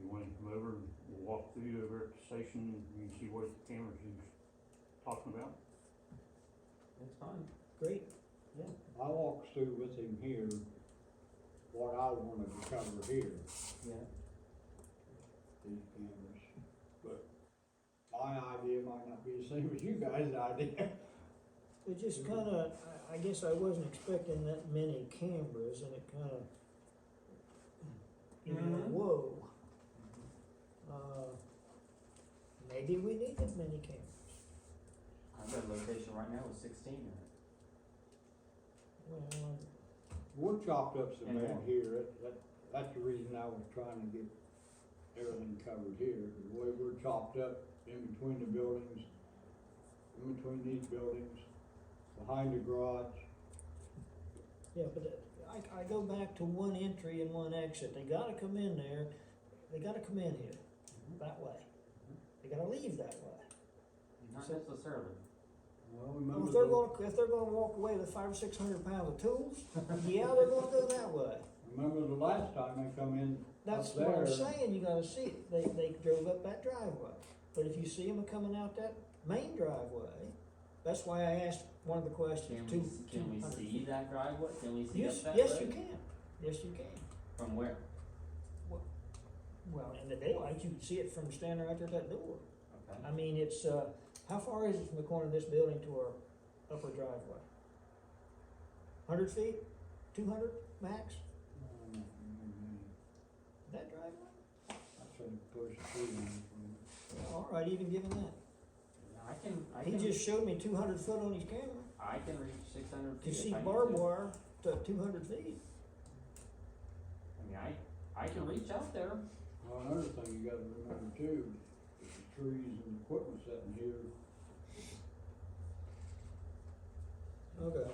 You want to come over and we'll walk through over at the station, you can see what cameras he's talking about? It's fine. great. I walked through with him here, what I wanted to cover here, Yeah. these cameras. But my idea might not be the same as you guys' idea. It just kinda, I guess I wasn't expecting that many cameras and it kinda, you know, Mhm. whoa. Maybe we need that many cameras. I've got a location right now with 16 in it. Well, We're chopped up so And bad more. here, that's the reason I was trying to get everything covered here. The way we're chopped up in between the buildings, in between these buildings, behind the garage. yeah, but I go back to one entry and one exit. They gotta come in there, they gotta come in here, that way. They gotta leave that way. Not So- necessarily. Well, Well, remember if they're gonna walk away with 500 or 600 pounds of tools, yeah, they're gonna go that way. remember the last time they come in That's up what I'm there? saying, you gotta see it, they drove up that driveway, but if you see them coming out that main driveway, that's why I asked one of the questions, Can we see that driveway? Can we see Yes, up that yes road? you can, yes you can. From where? Well, in the daylight, you can see it from standing right there at that door. Okay. I mean, it's, how far is it from the corner of this building to our upper driveway? 100 feet, 200 max, that driveway? I said push the tree in from. All right, even given that. I He can, just showed me 200 foot on his camera. I can reach 600 feet. You if see I need barbed to. wire to 200 feet. I mean, I can reach out there. Well, another thing you gotta remember too, is the trees and equipment sitting here. Okay.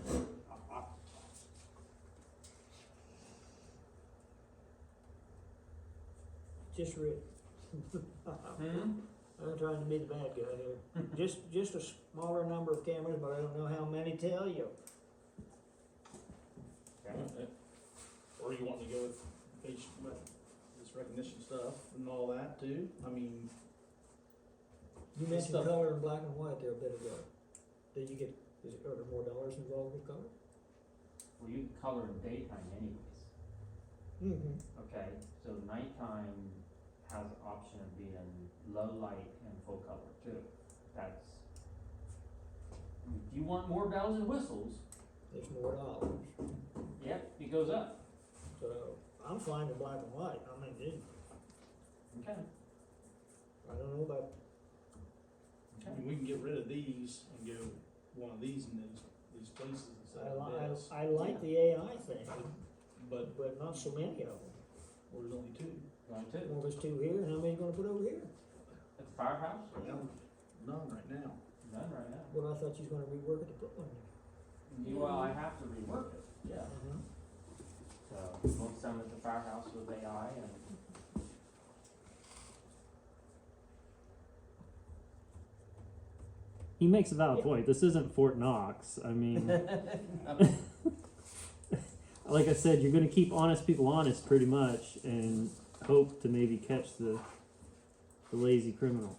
Just Rick. I'm trying to be the bad guy here. Just a smaller number of cameras, but I don't know how many tell you. Okay. or you want to go with facial, this recognition stuff and all that too? I mean, You Good mentioned stuff. color and black and white there a bit ago. Did you get, are there more dollars involved with color? Well, you can color in daytime anyways. Mm-hmm. Okay, so nighttime has the option of being low light and full color too. That's, if you want more bells and whistles, There's more dollars. yep, it goes up. So I'm fine with black and white. I mean, Okay. I don't know about, I mean, we can get rid of these and go one of these in these places instead of this. I like the AI thing, But but not so many of them. there's only two. Going to, Well, there's two here, and how many you gonna put over here? at the firehouse? Well, none right now. None right now. Well, I thought you was gonna rework it to put one there. Well, I have to rework it, yeah. Uh-huh. So, most some at the firehouse with AI and. He makes a valid point. This isn't Fort Knox. I mean, like I said, you're going to keep honest people honest pretty much and hope to maybe catch the lazy criminal.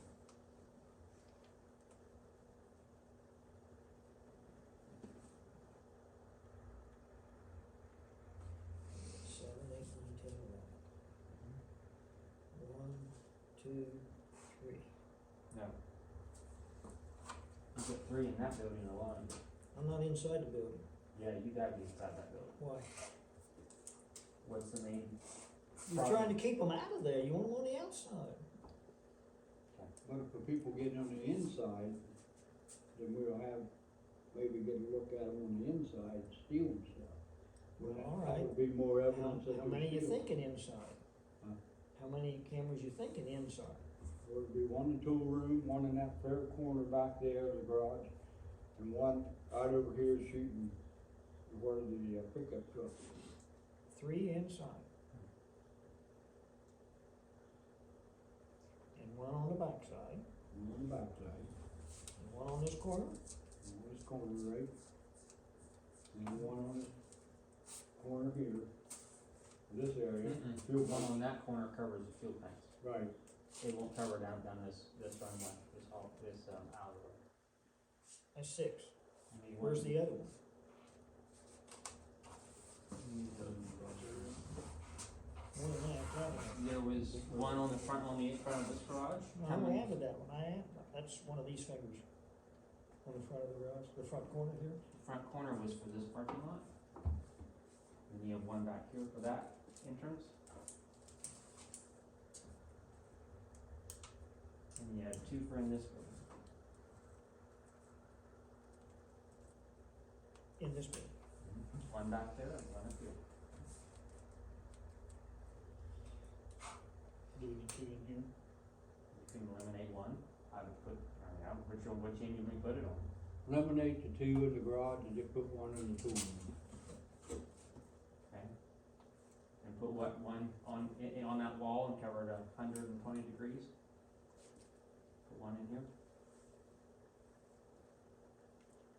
Seven, eight, nine, 10, 11. 1, 2, 3. No. You got 3 in that building alone. I'm not inside the building. Yeah, you gotta be inside that building. Why? what's the main? You're trying to keep them out of there, you want them on the outside. But if the people get on the inside, then we'll have, maybe get a look at them on the inside, stealing stuff. Well, That- all That right. would be more evidence that How they're many you stealing. thinking inside? Huh? How many cameras you thinking inside? There would be one in the tool room, one in that fair corner back there, the garage, and one right over here shooting where the pickup truck is. 3 inside. And 1 on the backside, One on the backside, and 1 on this corner. and on this corner right, and one on this corner here, this area, fuel One pump. on that corner covers the fuel tanks. Right, It won't cover down this runway, this alleyway. That's 6. I mean, Where's the other one? More than that, probably. There was one on the front of this garage. No, I added that one, that's one of these fingers. On the front of the garage, the front corner here. The front corner was for this parking lot. And you have one back here for that entrance. And you had 2 for in this building. In this bit. One back there and one up here. Do we need 2 in here? You can eliminate one. I would put, which end you would put it on? eliminate the 2 in the garage and just put 1 in the tool room. Okay. And put what, one on that wall and cover it 120 degrees? Put one in here?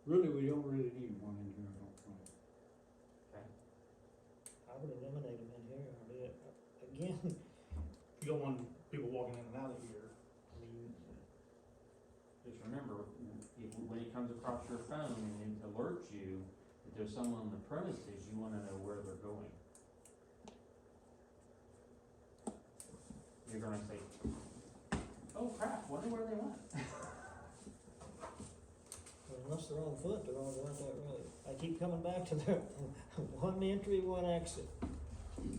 Really, we don't really need 1 in here, I don't think. Okay. I would eliminate them in here, again, You don't want people walking in and out of here. I mean, Just remember, when it comes across your phone and it alerts you that there's someone on the premises, you wanna know where they're going. You're gonna say, oh crap, wonder where they went. unless they're on foot, they're all going that road. I keep coming back to the 1 entry, 1 exit. If you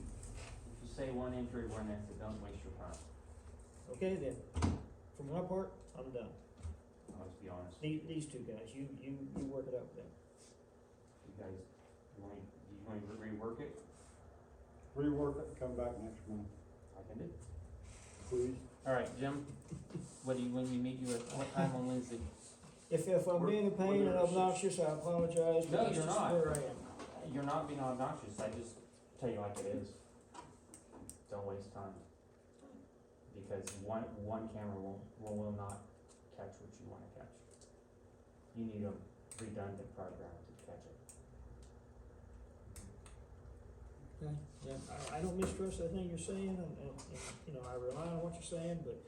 say one entry, one exit, don't waste your time. Okay then, for my part, I'm done. Let's be honest. These 2 guys, you work it out with them. You guys, you want to rework it? Rework it, come back next month, I can do. please. All right, Jim, when you meet you at what time on Wednesday? If I'm being a pain and obnoxious, I apologize, No, but that's you're just not. where I am. You're not being obnoxious, I just tell you like it is. Don't waste time. Because one camera will not catch what you wanna catch. You need a redundant program to catch it. Okay, yeah, I don't mistrust anything you're saying, and, you know, I rely on what you're saying, but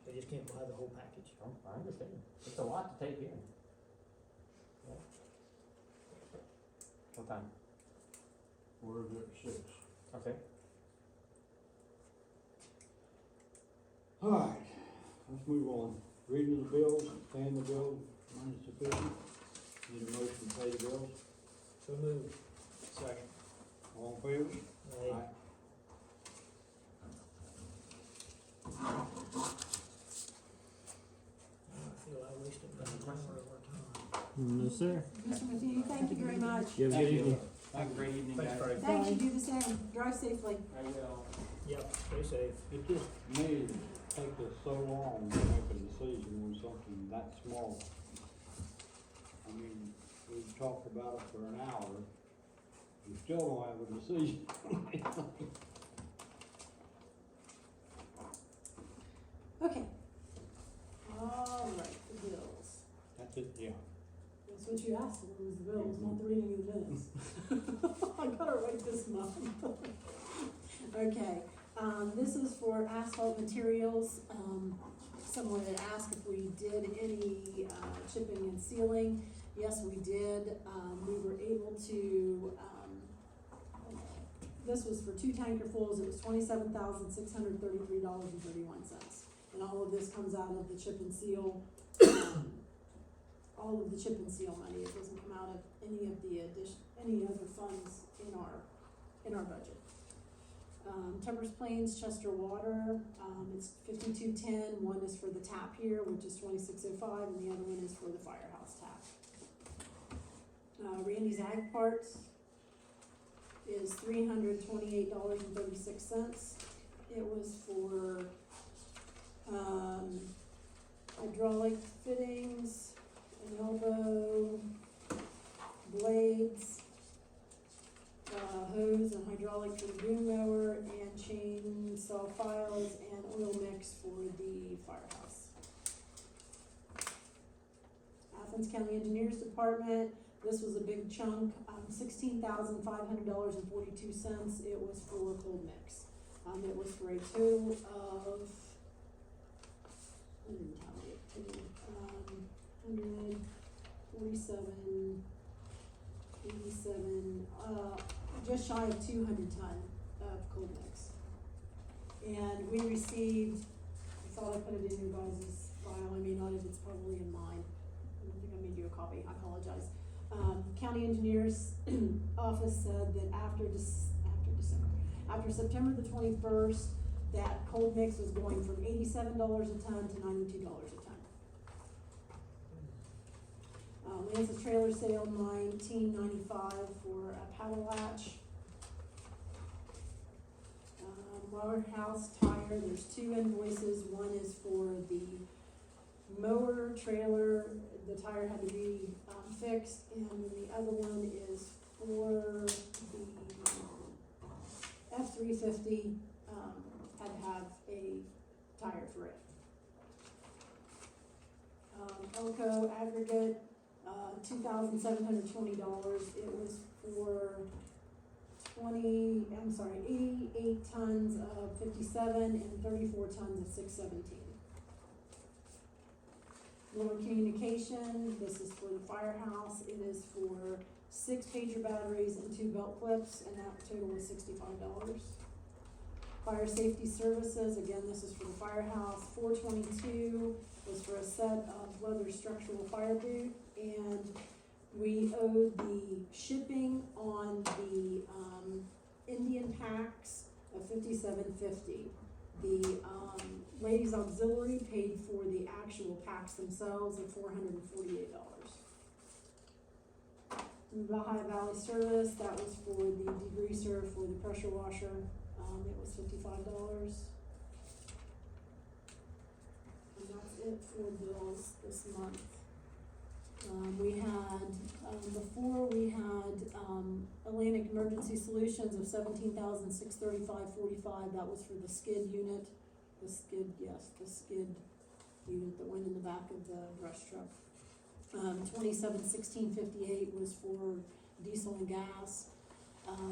I just can't buy the whole package. Oh, I understand, it's a lot to take in. Yeah. What time? We're at 6. Okay. Alright, let's move on. Reading the bills, paying the bills, money sufficient. Need a motion to pay the bills. So moved. Second. All in favor? Aye. I feel I wasted an hour of our time. No, sir. Mr. Matee, thank you very much. You have a good evening. Have a great evening, Thanks, guys. Craig. Thank you, do the same, drive safely. I will. Yep, stay safe. It just may take us so long to make a decision on something that small. I mean, we've talked about it for an hour, we still don't have a decision. Okay. All right, the bills. That's it, yeah. That's what you asked for, was the bills, not the reading of the minutes. I got it right this month. Okay, this is for Asphalt Materials. Someone had asked if we did any, chipping and sealing. Yes, we did. We were able to, this was for 2 tankerfuls. It was $27,633.31. And all of this comes out of the chip and seal, all of the chip and seal money. It doesn't come out of any of the any other funds in our budget. Tubbers Plains, Chester Water, it's 5210. One is for the tap here, which is 2605, and the other one is for the firehouse tap. Randy's Ag Parts is $328.36. It was for hydraulic fittings, an elbow, blades, hose and hydraulic for the boom mower, and chainsaw files and oil mix for the firehouse. Athens County Engineers Department, this was a big chunk, $16,500.42. It was for cold mix. It was for a total of, I didn't tally it, 147, 87, just shy of 200 ton of cold mix. And we received, I thought I put it in your guys' file, I may not have, it's probably in mine. I don't think I made you a copy, I apologize. County Engineers Office said that after September the 21st, that cold mix was going from $87 a ton to $92 a ton. Lance's trailer sale, $19.95 for a paddle latch. Warehouse tire, there's two invoices. One is for the mower trailer, the tire had to be fixed, and then the other one is for the F-350, had to have a tire for it. Elko aggregate, $2,720. It was for 88 tons of 57 and 34 tons of 617. Miller Communication, this is for the firehouse. It is for 6 pager batteries and 2 belt clips, and that total was $65. Fire Safety Services, again, this is for the firehouse. $422 was for a set of leather structural fire boot, and we owed the shipping on the Indian packs of $57.50. The ladies auxiliary paid for the actual packs themselves of $448. Lehigh Valley Service, that was for the degreaser for the pressure washer. It was $55. And that's it for bills this month. We had, before we had, Atlantic Emergency Solutions of $17,635.45. That was for the skid unit. The skid unit that went in the back of the brush truck. $27,1658 was for diesel and gas.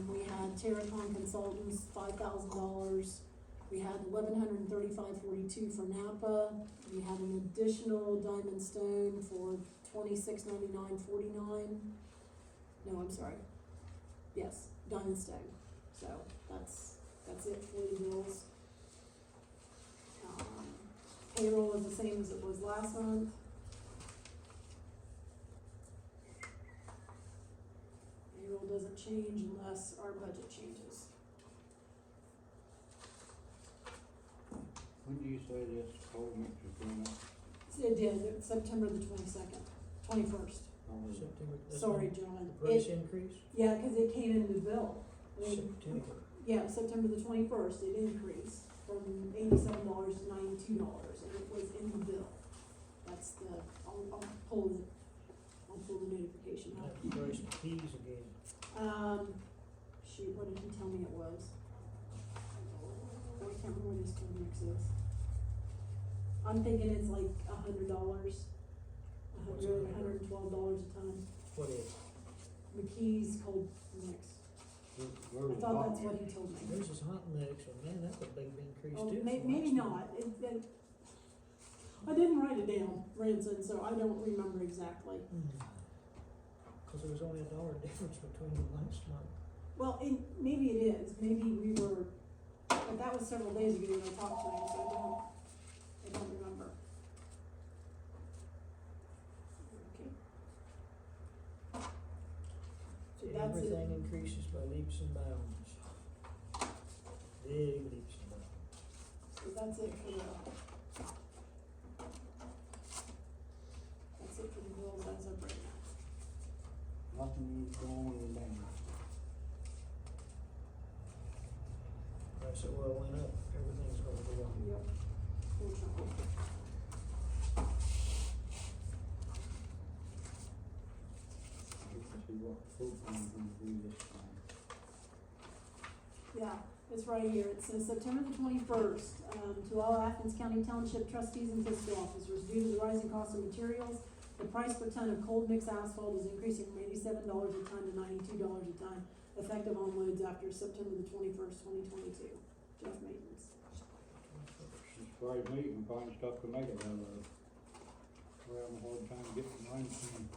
We had Terracon Consultants, $5,000. We had $1,135.42 for Napa. We had an additional Diamond Stone for $26.99.49. No, I'm sorry. Yes, Diamond Stone. So that's it for the bills. Payroll is the same as it was last month. Payroll doesn't change unless our budget changes. When do you say this cold mix is going up? It did, it's September the 21st. September. that's Sorry, when John. The price increase? Yeah, cause it came in the bill. September. Yeah, September the 21st, it increased from $87 to $92, and it was in the bill. That's the, I'll pull the notification I out. have to price the keys again. Shoot, what did he tell me it was? I can't remember what his cold mix is. I'm thinking it's like $100, $112 a ton. What is? McKee's cold mix. I thought that's what he told me. This is hot mix, and man, that's a big increase Oh, too. maybe not. I didn't write it down, Ransom, so I don't remember exactly. Cause there was only $1 difference between the last month. Well, maybe it is. Maybe we were, but that was several days ago when I talked to him, so I don't remember. Okay. everything increases by leaps and bounds. Big leaps and bounds. So that's it for the bills as of right now. Nothing is going down. Price of oil went up, everything's gonna go up. Yep. Fortunately. Let's see what food I'm gonna do this time. Yeah, it's right here. It says September the 21st, to all Athens County Township trustees and fiscal officers, due to the rising cost of materials, the price per ton of cold mix asphalt is increasing from $87 a ton to $92 a ton, effective on loads after September the 21st, 2022. Jeff Maintenance. As far as me, you can find stuff to make it out of. We're having a hard time getting limestone.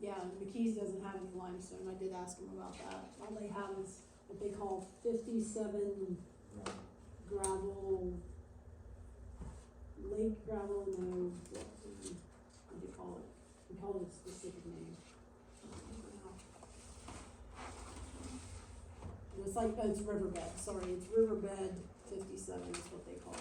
Yeah, and McKee's doesn't have any limestone. I did ask him about that. All they have is what they call 57 gravel, lake gravel, no, what do you call it? We call it a specific name. It's like, it's riverbed, sorry, it's riverbed 57 is what they call it.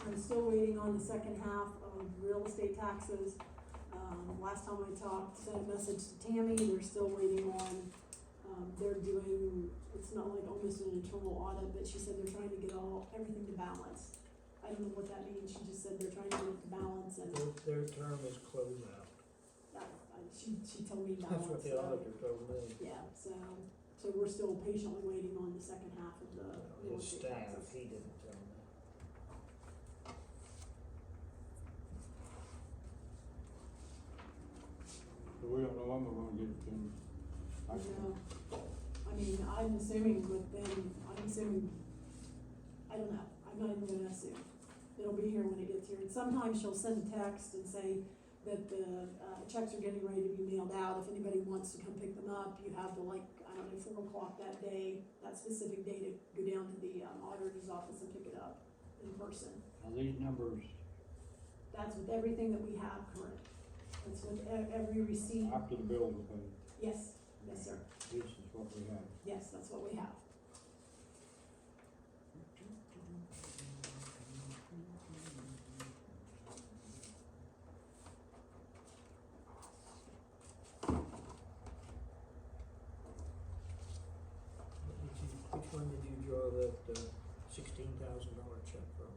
I'm still waiting on the second half of real estate taxes. Last time I talked, sent a message to Tammy, they're still waiting on, they're doing, it's not like almost an internal audit, but she said they're trying to get everything to balance. I don't know what that means, she just said they're trying to get it to balance and Their term is closed out. she told me balance. That's what the so- auditor told me. Yeah, so we're still patiently waiting on the second half of the real His estate staff, taxes. he didn't tell me. So we don't know when we're gonna get it to them. No, I mean, I'm assuming with them, I don't know, I'm not even gonna assume. It'll be here when it gets here, and sometimes she'll send a text and say that the, checks are getting ready to be mailed out, if anybody wants to come pick them up, you have to 4 o'clock that day, that specific day to go down to the, auditor's office and pick it up in person. Now, these numbers, That's with everything that we have current, that's with every receipt, after the bills are paid, yes, yes, sir, this is what we have. yes, that's what we have. Which one did you draw that, $16,000 check from?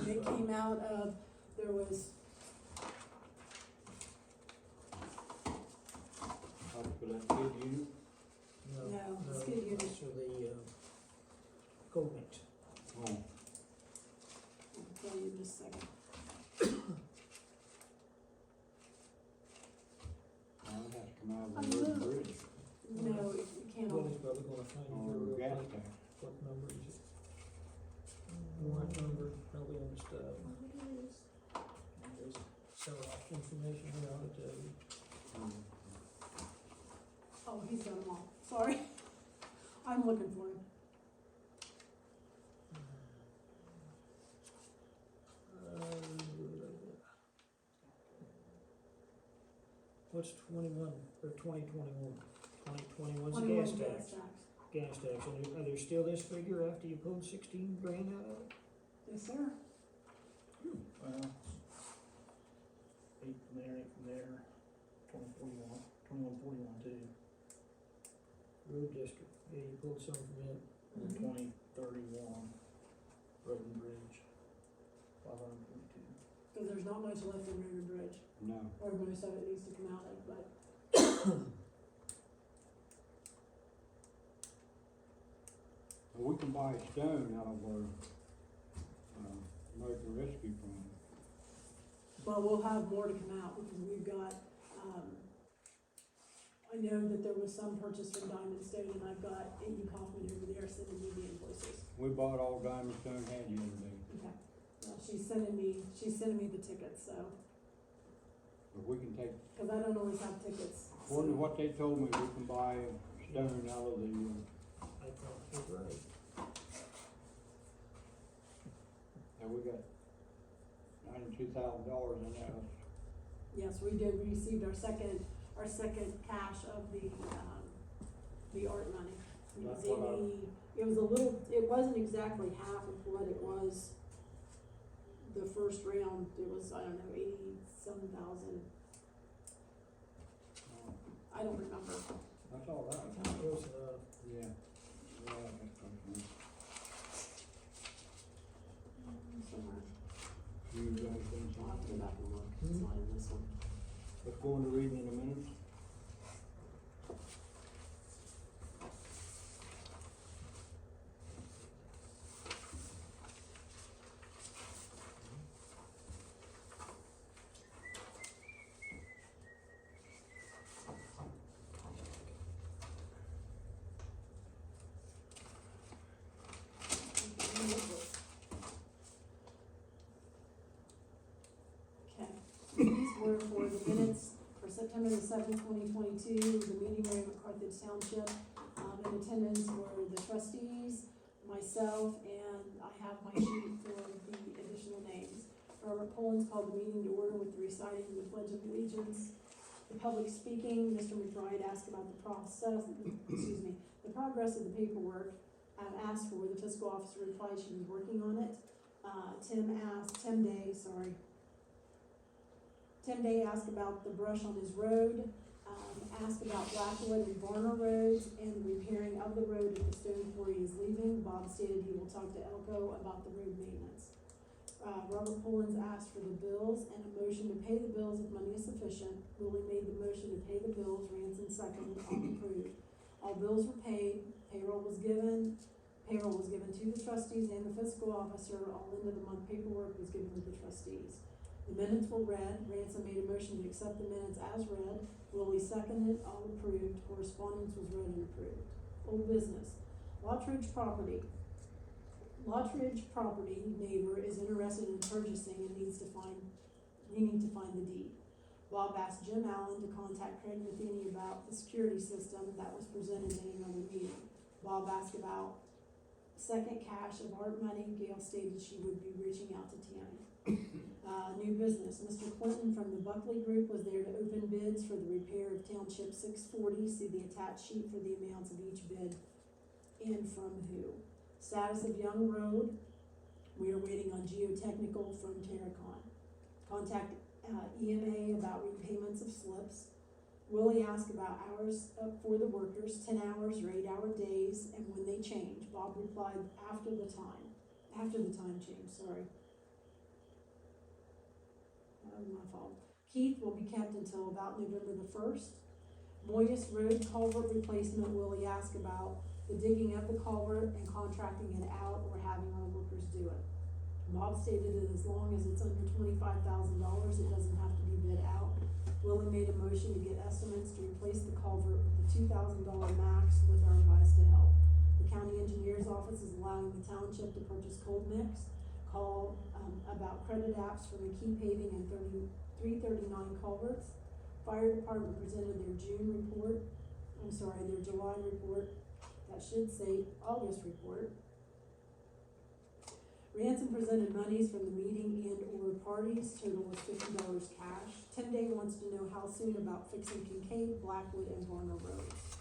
And it came out of, there was, How for that kid unit? No, skid unit. That's for the, cold mix. Oh, I'll tell you in just a second. well, it has to come out of I the road and know. bridge, No, it can't. Willie's probably gonna find it or here real gas quick. tax. What number is it? Warrant number, probably on the stuff. There's sell-off information here, I'll tell you. Oh, he's got them all, sorry. I'm looking for him. What's 21, or 2021? 2021's 21 gas tax. Gas tax, and are there still this figure after you pulled 16 grand out of it? Yes, sir. Well, 8 from there, 21, 41 too, Road district, yeah, you pulled some from it. and Mhm. 2031, road and bridge, 542. Cause there's not much left in River Bridge, No, or most of it needs to come out of, but well, we can buy stone out of our, American Rescue Plan. we'll have more to come out, because we've got, I know that there was some purchase from Diamond Stone, and I've got Amy Kaufman over there sending me the invoices. We bought all Diamond Stone had you anything, Okay. Well, she's sending me the tickets, so, but we can take, cause I don't always have tickets. according to what they told me, we can buy stone out of the, I thought you were right. and we got $92,000 in there. Yes, we did, we received our second cash of the art money. It was That's what I- 80 it was a little, it wasn't exactly half of what it was the first round, it was, I don't know, 87,000, I don't remember. That's all right. Close enough. Yeah. Yeah, that's something. Somewhere, You guys think I'll have to go something? back and look, it's not in this one. Let's go into reading in a minute. Okay, these were for the minutes for September the 7th, 2022, the meeting room at Carthage Township. In attendance were the trustees, myself, and I have my sheet for the additional names. Robert Pullins called the meeting to order with the reciting of the Pledge of Allegiance. The public speaking, Mr. McBride asked about the progress of the paperwork. Asked for, the fiscal officer replied she was working on it. Tim Day asked about the brush on his road, asked about Blackwood and Varner roads and the repairing of the road if the stone quarry is leaving. Bob stated he will talk to Elko about the road maintenance. Robert Pullins asked for the bills and a motion to pay the bills if money is sufficient. Willie made the motion to pay the bills, Ransom seconded, all approved. All bills were paid, payroll was given to the trustees and the fiscal officer. All end of the month paperwork was given to the trustees. The minutes were read. Ransom made a motion to accept the minutes as read. Willie seconded, all approved. Correspondence was read and approved. Old business. Lottridge property neighbor is interested in purchasing and needing to find the deed. Bob asked Jim Allen to contact Craig Matheny about the security system that was presented in another meeting. Bob asked about second cash of art money. Gail stated she would be reaching out to Tammy. New business. Mr. Clinton from the Buckley Group was there to open bids for the repair of Township 640. See the attached sheet for the amounts of each bid and from who. Status of Young Road. We are waiting on geotechnical from Terracon. Contact EMA about repayments of slips. Willie asked about hours for the workers, 10 hours or 8-hour days, and when they change. Bob replied after the time change, sorry. That was my fault. Keith will be kept until about November the 1st. Moyes Road culvert replacement, Willie asked about the digging of the culvert and contracting it out or having our workers do it. Bob stated that as long as it's under $25,000, it doesn't have to be bid out. Willie made a motion to get estimates to replace the culvert with the $2,000 max with our advice to help. The county engineer's office is allowing the township to purchase cold mix. Call about credit apps for McKee Paving and 339 culverts. Fire department presented their July report. That should say August report. Ransom presented monies from the meeting and or parties. Total was $50 cash. Tim Day wants to know how soon about fixing Kincaid, Blackwood, and Varner roads.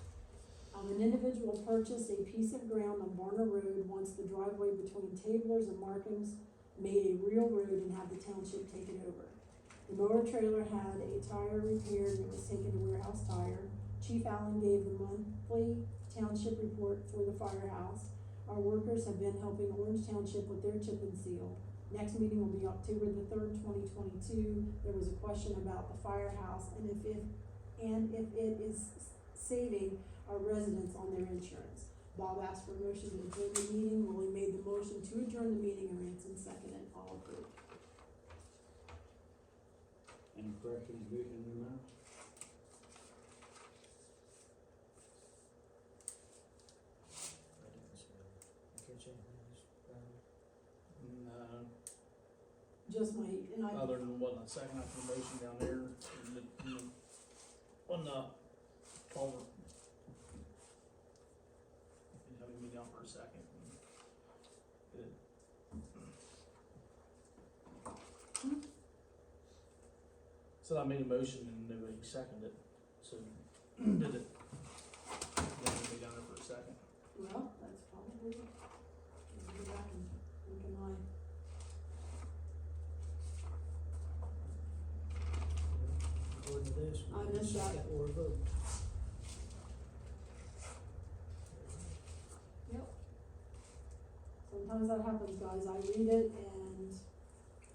An individual purchased a piece of ground on Varner Road, wants the driveway between Tablers and Markham's made a real road and have the township take it over. The mower trailer had a tire repaired and it was taken to Warehouse Tire. Chief Allen gave the monthly township report for the firehouse. Our workers have been helping Orange Township with their chip and seal. Next meeting will be October the 3rd, 2022. There was a question about the firehouse and if it is saving our residents on their insurance. Bob asked for a motion to adjourn the meeting. Willie made the motion to adjourn the meeting and Ransom seconded, all approved. Any corrections, additions, or amendments? just Mike, and I, Other than what, the second after the motion down there, on the culvert. You having me down for a second. Good. So I made a motion and nobody seconded it, so did it? You having me down there for a second? well, that's probably, let me go back and look at my, According to this, I we missed that. second or vote. yep. Sometimes that happens, guys, I read it and,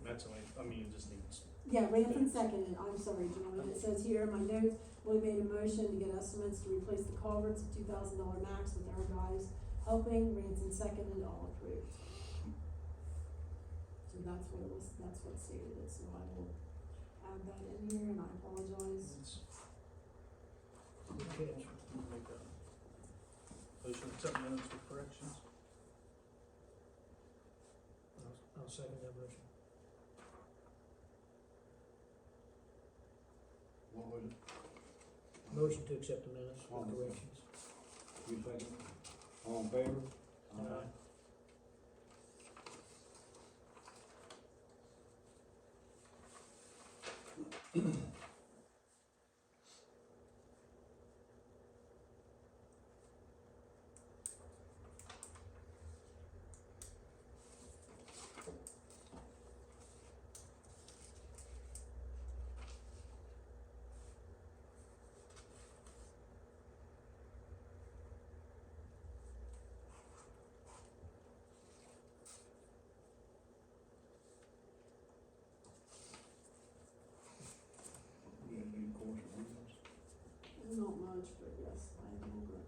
That's only, I mean, it just needs, yeah, Rankin seconded, I'm sorry, gentlemen, it says here in my notes, Willie made a motion to get estimates to replace the culverts at $2,000 max with our guys helping, Rankin seconded, all approved. So that's what it was, that's what stated it, so I will add that in here, and I apologize. it's, Good catch. make a motion, accept minutes with corrections. I'll second that motion. What was it? Motion to accept the minutes with Second. corrections. You second? All in favor? Aye. You gonna need course of rules? Not much, but yes, I remember.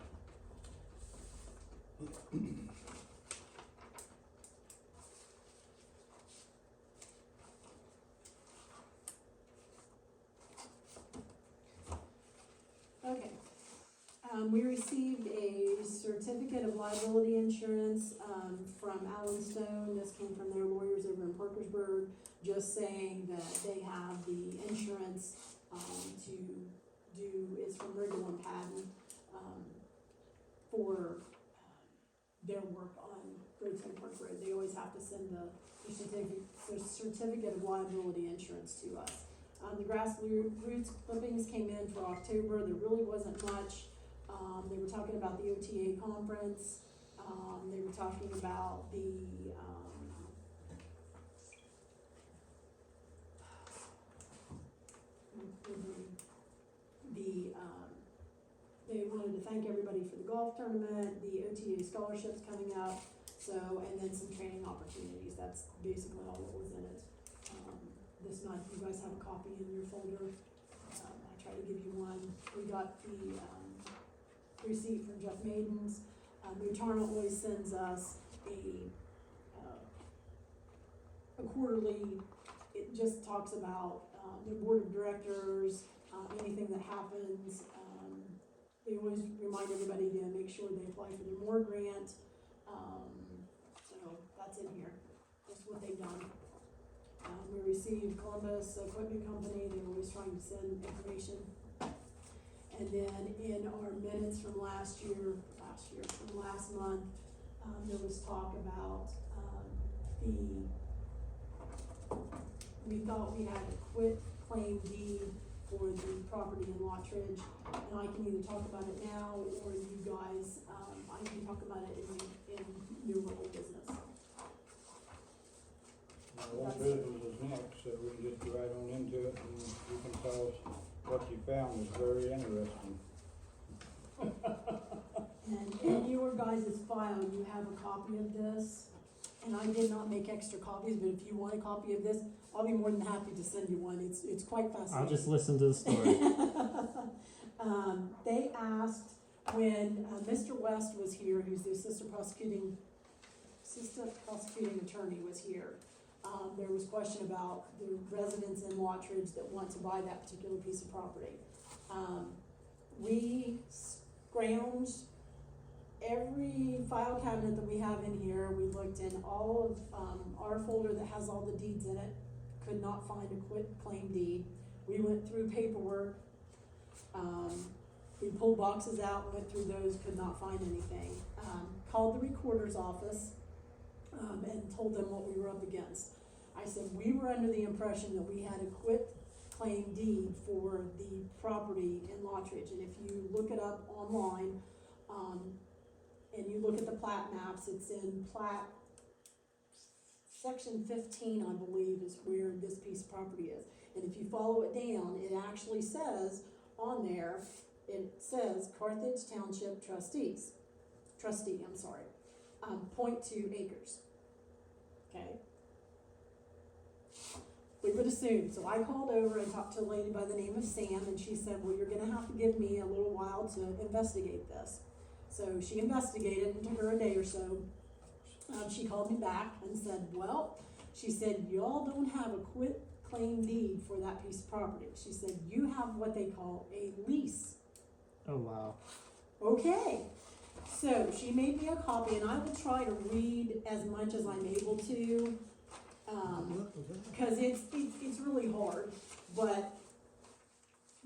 Okay, we received a certificate of liability insurance, from Allen Stone. This came from their lawyers over in Parkersburg, just saying that they have the insurance, to do, it's from Riggle and Patton, for their work on Great Stone Park Road. They always have to send the certificate of liability insurance to us. The grassroots clippings came in for October. There really wasn't much. They were talking about the OTA conference. They were talking about they wanted to thank everybody for the golf tournament, the OTA scholarships coming up, so, and then some training opportunities. That's basically all that was in it. This month, you guys have a copy in your folder. I tried to give you one. We got the, receipt from Jeff Maidens. Mutarno always sends us a quarterly, it just talks about, their board of directors, anything that happens. They always remind everybody to make sure they apply for their MORE grant. So that's in here, just what they've done. We received Columbus Equipment Company. They're always trying to send information. And then in our minutes from last month, there was talk about, we thought we had a quit claim deed for the property in Lottridge, and I can either talk about it now, or you guys, I can talk about it in new or old business. Old business is next, so we can just go right on into it, and you can tell us what you found was very interesting. And in your guys' file, you have a copy of this, and I did not make extra copies, but if you want a copy of this, I'll be more than happy to send you one. It's quite fascinating. I'll just listen to the story. They asked when Mr. West was here, who's the assistant prosecuting attorney was here. There was question about the residents in Lottridge that want to buy that particular piece of property. We scrounged every file cabinet that we have in here. We looked in all of our folder that has all the deeds in it. could not find a quit claim deed. We went through paperwork, we pulled boxes out, went through those, could not find anything. Called the recorder's office, and told them what we were up against. I said, we were under the impression that we had a quit claim deed for the property in Lottridge, and if you look it up online, and you look at the plat maps, it's in plat section 15, I believe, is where this piece of property is. And if you follow it down, it actually says on there, it says Carthage Township Trustees, trustee, I'm sorry, 0.2 acres, okay? We would assume, so I called over and talked to a lady by the name of Sam, and she said, well, you're gonna have to give me a little while to investigate this. So she investigated, and it took her a day or so. She called me back and said, well, she said, y'all don't have a quit claim deed for that piece of property. She said, you have what they call a lease. Oh, wow. Okay, so she made me a copy, and I will try to read as much as I'm able to, because it's really hard, but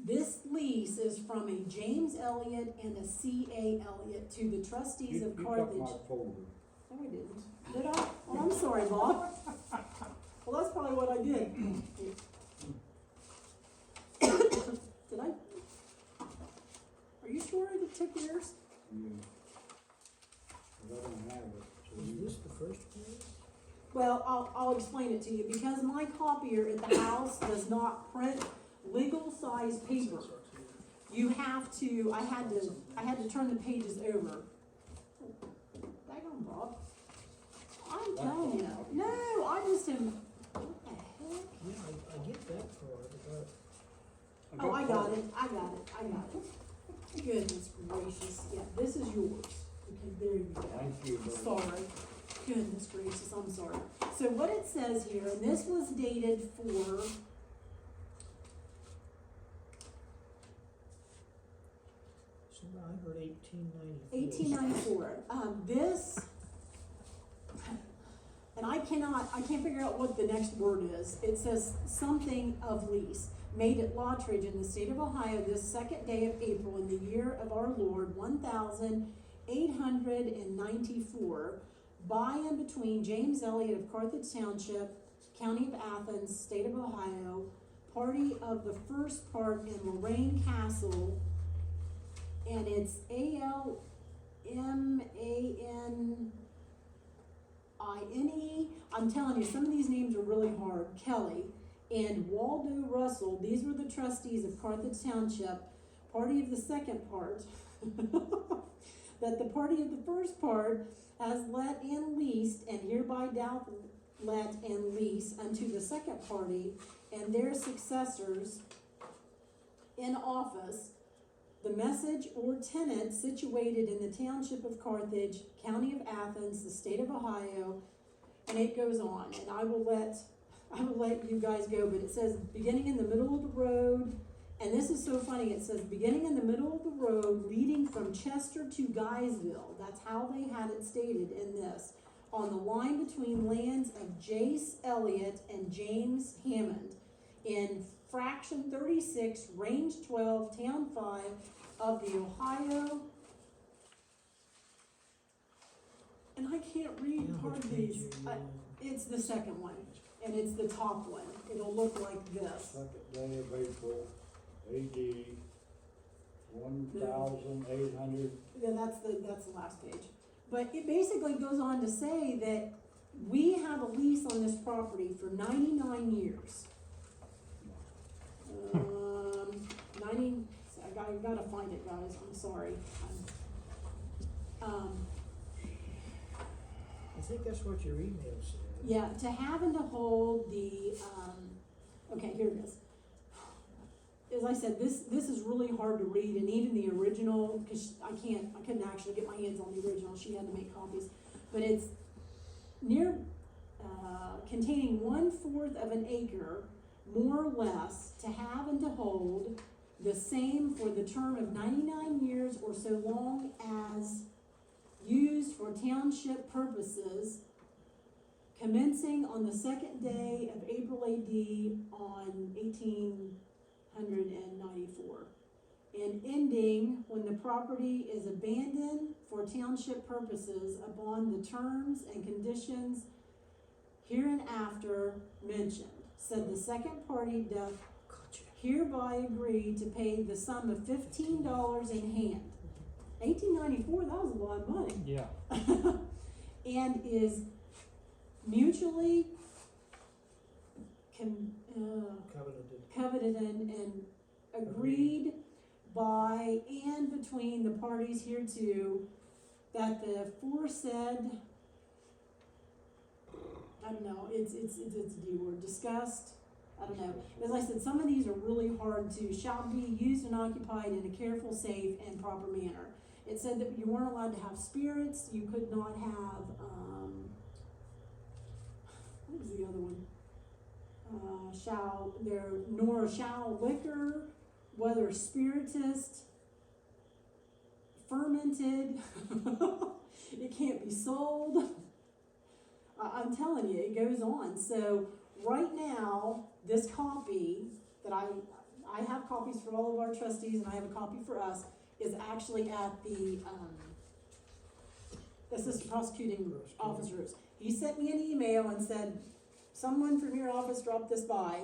this lease is from a James Elliott and a C.A. Elliott to the trustees of Carthage. You took my folder. No, I didn't. Did I? Oh, I'm sorry, Bob. Well, that's probably what I did. Did I? Are you sure I took yours? Yeah. 'Cause I don't have it. So Is you- this the first one? Well, I'll explain it to you, because my copier at the house does not print legal size paper. You have to, I had to turn the pages over. Daggone, Bob. I'm telling you, no, I just am, what the heck? Yeah, I get that part, but Oh, I got it. Goodness gracious, yeah, this is yours. Okay, there you go. Thank you, buddy. Sorry. Goodness gracious, I'm sorry. So what it says here, and this was dated for so I heard 1894. 1894. This, and I can't figure out what the next word is. It says something of lease, made at Lottridge in the state of Ohio this second day of April in the year of our Lord 1894, by and between James Elliott of Carthage Township, County of Athens, State of Ohio, party of the first part in Lorraine Castle, and it's Almanine. I'm telling you, some of these names are really hard. Kelly and Waldo Russell, these were the trustees of Carthage Township, party of the second part, that the party of the first part has let and leased, and hereby doth let and lease unto the second party and their successors in office, the message or tenant situated in the township of Carthage, county of Athens, the state of Ohio, and it goes on, and I will let you guys go, but it says beginning in the middle of the road, and this is so funny, it says beginning in the middle of the road leading from Chester to Guysville. That's how they had it stated in this, on the line between lands of Jace Elliott and James Hammond in fraction 36, range 12, town 5 of the Ohio, and I can't read Yeah, part which of page these. are you on? It's the second one, and it's the top one. It'll look like this. Second day of April, AD, 1,800. Yeah, that's the last page. But it basically goes on to say that we have a lease on this property for 99 years. 90, I gotta find it, guys, I'm sorry. I think that's what your email said. Yeah, to have and to hold the, okay, here it is. As I said, this is really hard to read, and even the original, because I couldn't actually get my hands on the original, she had to make copies. But it's near, containing 1/4 of an acre, more or less, to have and to hold, the same for the term of 99 years or so long as used for township purposes, commencing on the second day of April AD on 1894, and ending when the property is abandoned for township purposes upon the terms and conditions hereinafter mentioned. Said the second party doth hereby agree to pay the sum of $15 in hand. 1894, that was a lot of money. Yeah. And is mutually coveted and agreed by and between the parties hereto that the aforesaid, I don't know, it's a D word, discussed, I don't know. As I said, some of these are really hard to, shall be used and occupied in a careful, safe, and proper manner. It said that you weren't allowed to have spirits, you could not have, what was the other one? Nor shall liquor, whether spiritist, fermented, it can't be sold. I'm telling you, it goes on. So right now, this copy that I have copies for all of our trustees, and I have a copy for us, is actually at the assistant prosecuting officers. He sent me an email and said, someone from your office dropped this by.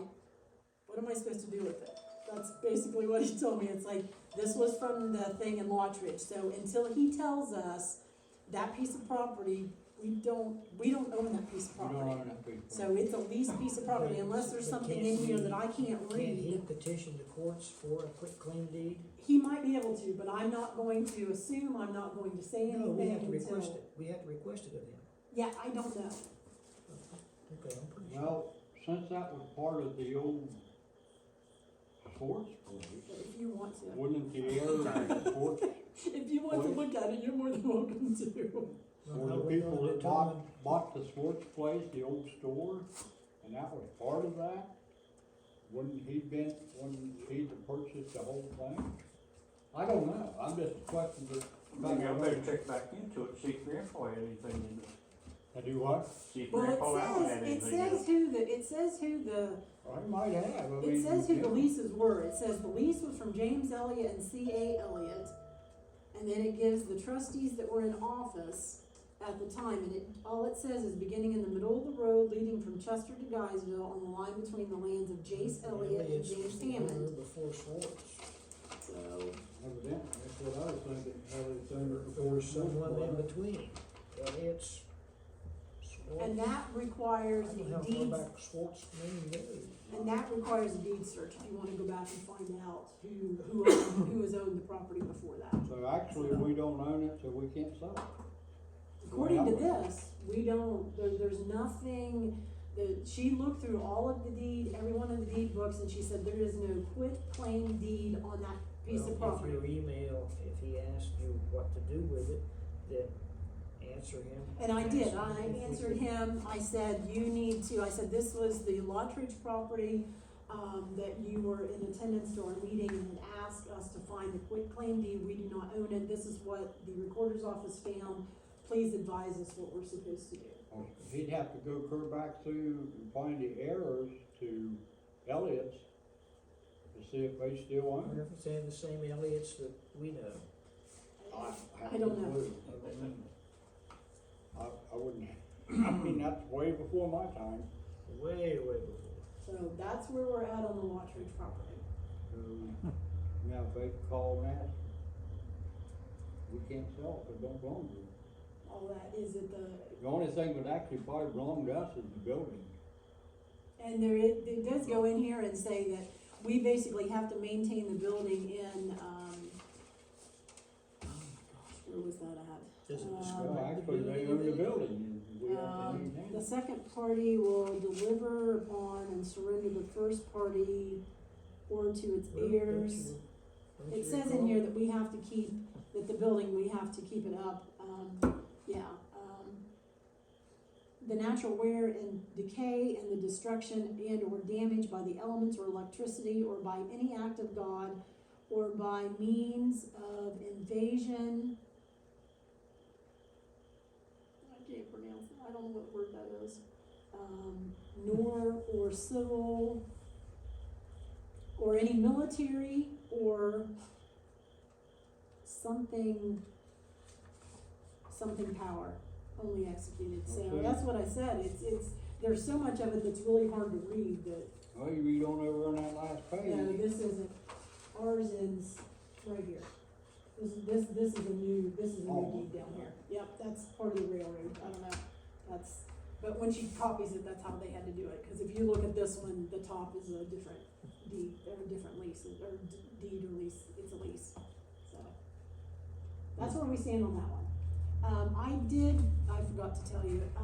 What am I supposed to do with it? That's basically what he told me. It's like, this was from the thing in Lottridge. So until he tells us that piece of property, we don't own that piece of You don't property. own that piece of So it's a leased piece of property unless there's something in here that I can't Can he read. petition the courts for a quick claim deed? He might be able to, but I'm not going to assume, I'm not going to say anything No, we have to until. request it, we have to request it of him. Yeah, I don't know. Okay, I'm pretty sure. Well, since that was part of the old sports place, If you want to. wouldn't the air sports, If you want to look at it, you're more than welcome to. or the people that bought the sports place, the old store, and that was part of that? Wouldn't he to purchase the whole thing? I don't know, I'm just questioning the. Maybe I better check back into it, see if Grandpa had anything in it. I do what? See if Well, Grandpa Allen had it anything in says who the, I might have, I mean. it says who the yeah. leases were. It says the lease was from James Elliott and C.A. Elliott. And then it gives the trustees that were in office at the time, and all it says is beginning in the middle of the road leading from Chester to Guysville on the line between the lands of Jace Elliott and James Hammond. Before Swartz. So, Evidently, that's what I was thinking, Elliott's under. Or someone in between. Elliott's, Swartz. and that requires I a don't know how deed, far back Swartz name goes. and that requires a deed search if you wanna go back and find out who has owned the property before that. So actually, we don't own it, so we can't sell it. According to this, we don't, there's nothing, she looked through all of the deed, every one of the deed books, and she said there is no quit claim deed on that piece of property. If your email, if he asked you what to do with it, then answer him. And I did, Ask him I if we answered could- him, I said, I said this was the Lottridge property, that you were in attendance to our meeting and had asked us to find the quit claim deed, we do not own it, this is what the recorder's office found, please advise us what we're supposed to do. He'd have to go clear back through and find the errors to Elliott's to see if they still I own wonder it. if it's in the same Elliott's that we know. I don't know. I wouldn't, I mean, that's way before my time. Way, way before. So that's where we're at on the Lottridge property. So, now if they call and ask, we can't sell it, it don't belong to us. All that, is it The only thing that actually probably belong to us is the building. and it does go in here and say that we basically have to maintain the building in, where was that at? Does it Uh, describe Well, the actually, they building? own the building, and we have to maintain The it. second party will deliver upon and surrender the first party or to its Well, heirs. don't It you says in recall? here that we have to keep, that the building, we have to keep it up, the natural wear and decay and the destruction and or damage by the elements or electricity or by any act of God or by means of invasion. I can't pronounce it, I don't know what word that is. nor or civil, or any military, or something power, only executed. So Okay. that's what I said, it's, there's so much of it that's really hard to read that, Well, you read on over on that last page. no, this isn't, ours is right here. This is a new Oh. deed down here. Yep, that's part of the railroad, I don't know, but when she copies it, that's how they had to do it, cause if you look at this one, the top is a different deed, or a different lease, or deed or lease, it's a lease, so. That's where we stand on that one. I forgot to tell you, I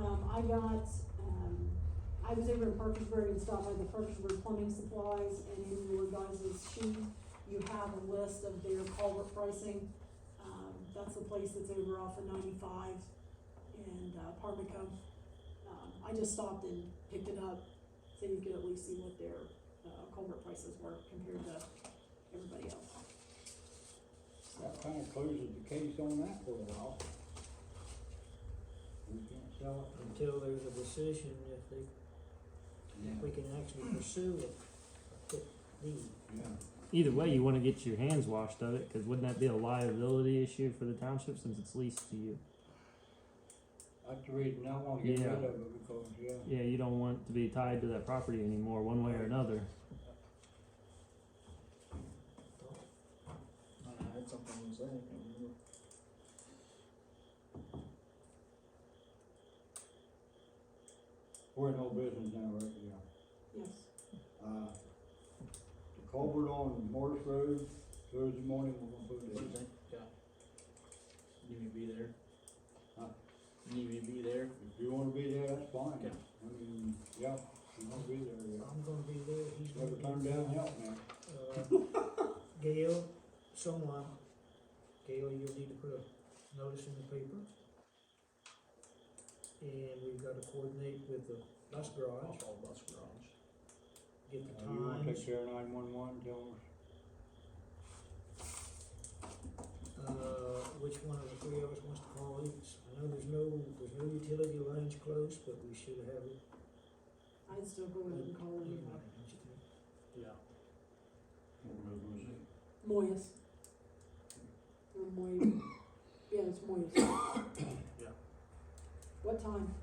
was over in Parkersburg and stopped by the Parkersburg Plumbing Supplies, and in your guys' sheet, you have a list of their culvert pricing. That's the place that's over off of 95 and, Parmico. I just stopped and picked it up, so you could at least see what their, culvert prices were compared to everybody else. That kinda closes the case on that for a while. We can't sell it. Until there's a decision if we can actually pursue a quick deed. Yeah. Either way, you want to get your hands washed of it, because wouldn't that be a liability issue for the township since it's leased to you? That's the reason I wanna get Yeah. rid of it, because, Yeah, you don't want to be tied to that property anymore, one way or another. I had something to say, I can't remember. we're in no business now, right? Yeah. Yes. The culvert on Morris Road, Thursday morning, we're gonna put it in. Tuesday, yeah. Need me to be there? Huh? Need me to be there? If you wanna be there, that's fine. Yeah. I mean, yeah, you wanna be there, yeah. I'm gonna be there, he's gonna Never be turn there. down help, man. Gail, someone, Gail, you'll need to put a notice in the paper. And we've gotta coordinate with the bus I'll garage, call bus garage. get the You wanna times. take care of 911, tell us. Which one of the three of us wants to call each? I know there's no utility lines close, but we should have it. I'd still go ahead and call it anyway. Don't you think? Yeah. What road was it? Moyes. Or Moyes. Yeah, it's Moyes. Yeah. What time?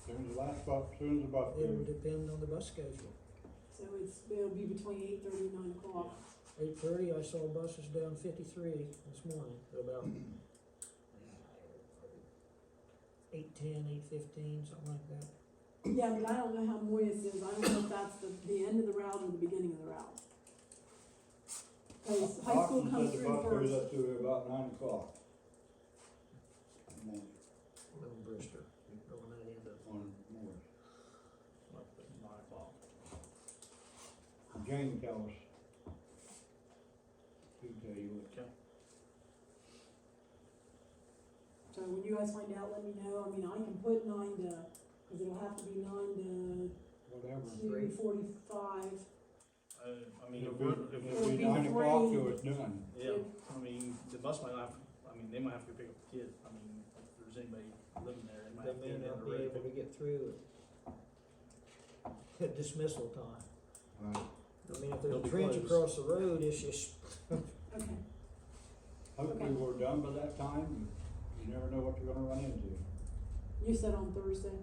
Soon as the last bus, soon as the bus It'll goes. depend on the bus schedule. So it'll be between 8:30 and 9 o'clock. 8:30, I saw buses down 53 this morning, about 8:10, 8:15, something like that. Yeah, but I don't know how Moyes is, I don't know if that's the end of the route or the beginning of the route. Cause high school Austin comes said the through bus goes first. up to about 9 o'clock. And then Little Brister, going that end of. on Morris. Like 9 o'clock. Jane tell us. He'll tell you what. Okay. So when you guys find out, let me know, I mean, I can put 9 to, cause it'll have to be 9 Whatever. to 2:45. I mean, It'll if be, we're, if it'll It'll be be 9 o'clock free. till it's done. yeah, I mean, the bus might not, they might have to pick up the kid, I mean, if there's anybody living there, they might They have to may get not in be already. able to get through at dismissal time. Right. I mean, if there's They'll a be trench closed. across the road, it's just, Okay, Hopefully Okay. we're done by that time. You never know what you're gonna run into. you said on Thursday,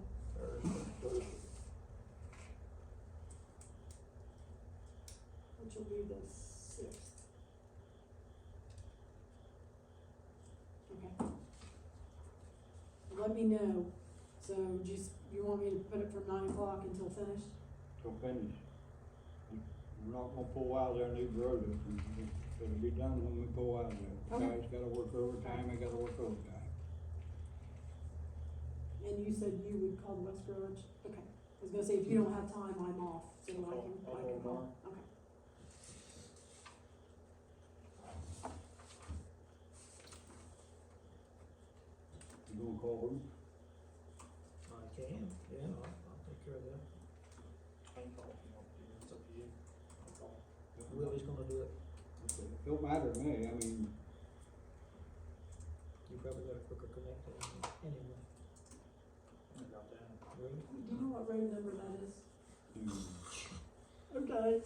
which will be the 6th. Okay. Let me know, so you want me to put it from 9 o'clock until finished? Till finish. We're not gonna pull out there and leave the road open. It'll be done when we pull out there. Okay. Guys gotta work overtime, they gotta work overtime. And you said you would call the West Garage? Okay, I was gonna say, if you don't have time, I'm off, so I can I'll call call. tomorrow. Okay. You gonna call them? I can, yeah, I'll take care of that. I can call if you want to, it's up to you. I'll call. Willie's gonna do it. Okay. Don't matter to me, I mean, You probably got a quicker connect than anyway. I got that. Really? Do you know what what road number that is. Okay.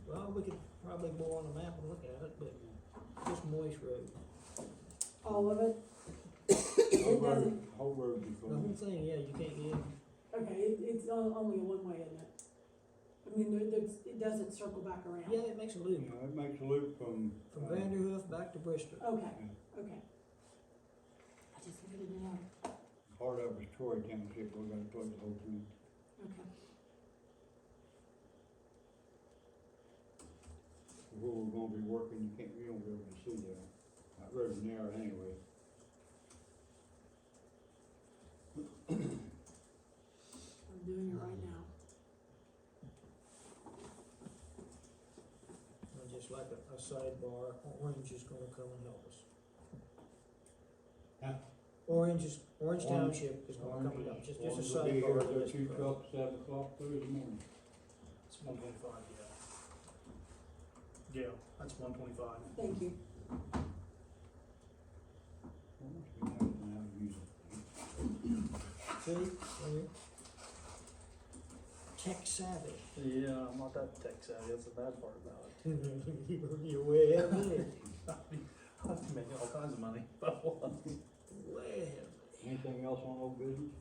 Well, we could probably go on the map and look at it, but just Moist Road. All of it? Whole It road, doesn't, whole road is The whole going. thing, yeah, you can't get in. okay, it's only a one-way, isn't it? I mean, it doesn't circle back around. Yeah, it makes a You loop know, it makes a loop from. from Vanderhoof back to Bristol. Okay, okay. I just needed to know. Part of it's Troy Township, we're gonna plug the whole thing. Okay. Where we're gonna be working, you won't be able to see that. That road's narrow anyway. I'm doing it right now. And just like a sidebar, Orange is gonna come and help us. Huh? Orange Orange- Township is gonna come and help, just a Orange will be here, sidebar. to their this two project. trucks, 7 o'clock Thursday morning. It's 125, yeah. Yeah, that's 125. Thank you. Well, must be nice to know how to use it. See, when you're tech savvy. Yeah, I'm not that tech savvy, that's the bad part about it. You're way ahead of me. I have to make all kinds of money. Way ahead of me. Anything else on old business?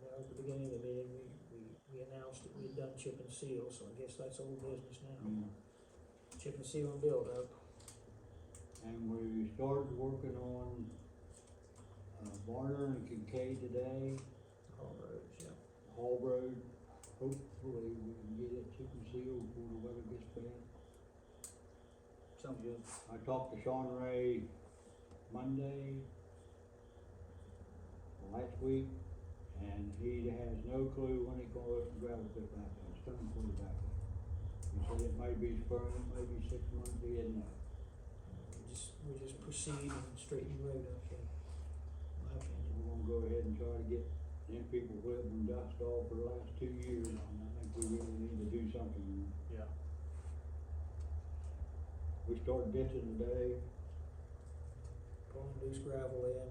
Now, at the beginning of the meeting, we announced that we'd done chip and seal, so I guess that's old business now. Chip and seal and build up. And we started working on, Varner and Kincaid today, All roads, yeah. Hall Road. Hopefully we can get it chip and sealed before the weather gets bad. Sounds good. I talked to Sean Ray Monday, last week, and he has no clue when he's gonna let the gravel pit back in, it's coming for the back in. He said it may be spring, it may be 6 months, he didn't know. We just proceed and straighten the road up, in my opinion. We're gonna go ahead and try to get them people whipped and dust off for the last 2 years, and I think we really need to do something. Yeah. We started ditching today, Pulling loose gravel in.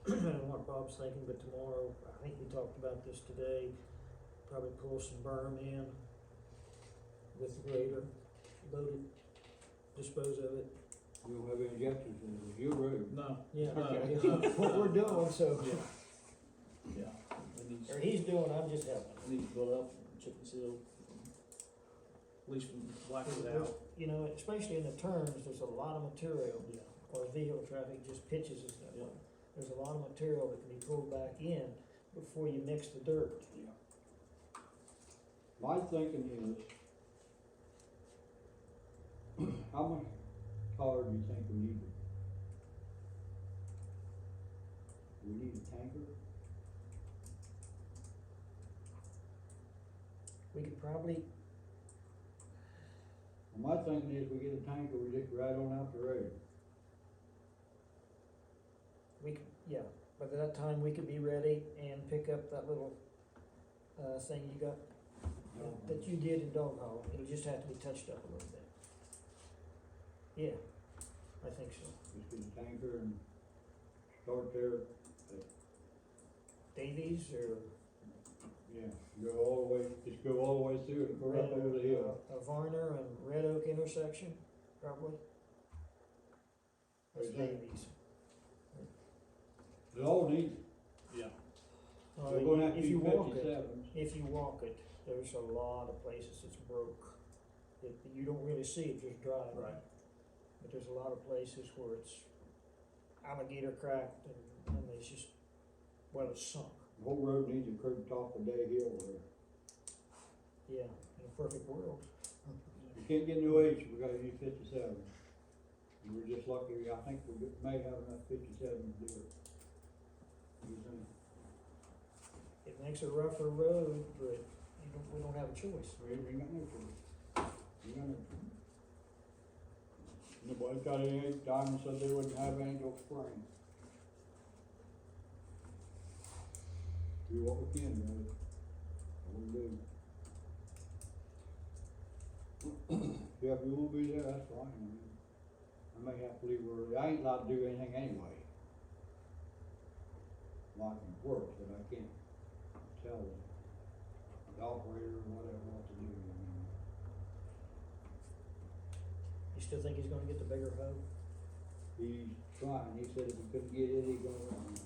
I don't know what Bob's thinking, but tomorrow, I think we talked about this today, probably pull some berm in with the grader, load it, dispose of it. we don't have any objections, it's your road. No. Yeah, Okay. what we're doing, so, Yeah. Yeah. It needs, or he's doing, I'm just helping. it needs to build up, chip and seal. At least from black it out. You know, especially in the turns, there's a lot of material, Yeah. or vehicle traffic just pitches us that way. There's a lot of material that can be pulled back in before you mix the dirt. Yeah. My thinking is, how much tar do you think we need? We need a tanker? We could probably, Well, my thinking is we get a tanker, we just ride on out the road. yeah, by that time, we could be ready and pick up that little, thing you got, that you did in Dog Hollow. It'll just have to be touched up a little bit. Yeah, I think so. Just get a tanker and start there, Davies or yeah, go all the way, just go all the way through and go up over the hill. a Varner and Red Oak intersection, probably. That's Right there. Davies. They all need it. Yeah. We're gonna have to If do you walk it, 57s. if you walk it, there's a lot of places it's broke. That you don't really see it just driving. Right. But there's a lot of places where it's alligator cracked and it's just, well, it's sunk. The whole road needs a curb top of Day Hill there. Yeah, in a perfect world. You can't get no H, we gotta use 57. And we're just lucky, I think we may have enough 57 to do it. What do you think? It makes a rougher road, but we don't have a choice. We ain't got no choice. We got no choice. Nobody got any, Diamond said they wouldn't have any till spring. Do what we can, guys. What we do. Yeah, if you won't be there, that's fine, I mean. I may have to leave early. I ain't allowed to do anything anyway. Well, I can work, but I can't tell the operator or whatever what to do. I mean, You still think he's gonna get the bigger hoe? he's trying. He said if he couldn't get it, he'd go around.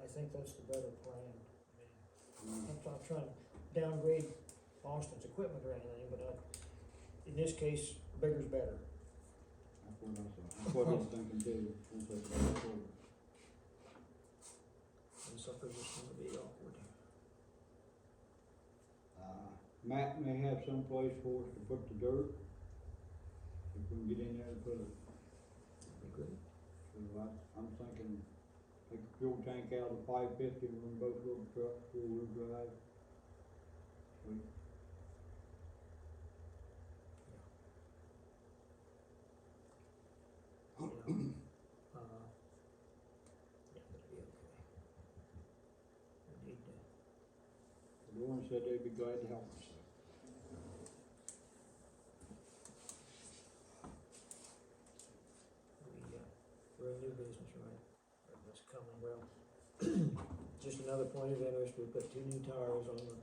I think that's the better plan. I mean, Mm. I'm not trying to downgrade Austin's equipment or anything, but in this case, bigger's better. That's what I said. That's what I was thinking too. Once I got it over. And suckers just gonna be awkward. Matt may have some place for us to put the dirt. If we can get in there and put it. Be good. So I'm thinking, take the fuel tank out of the 550 and run both of the trucks, 4-wheel drive. Sweet. You know, yeah, that'll be okay. We need to, The Lord said they'd be glad to help us. we're in new business, right? That's coming, well, just another point of interest, we put 2 new tires on the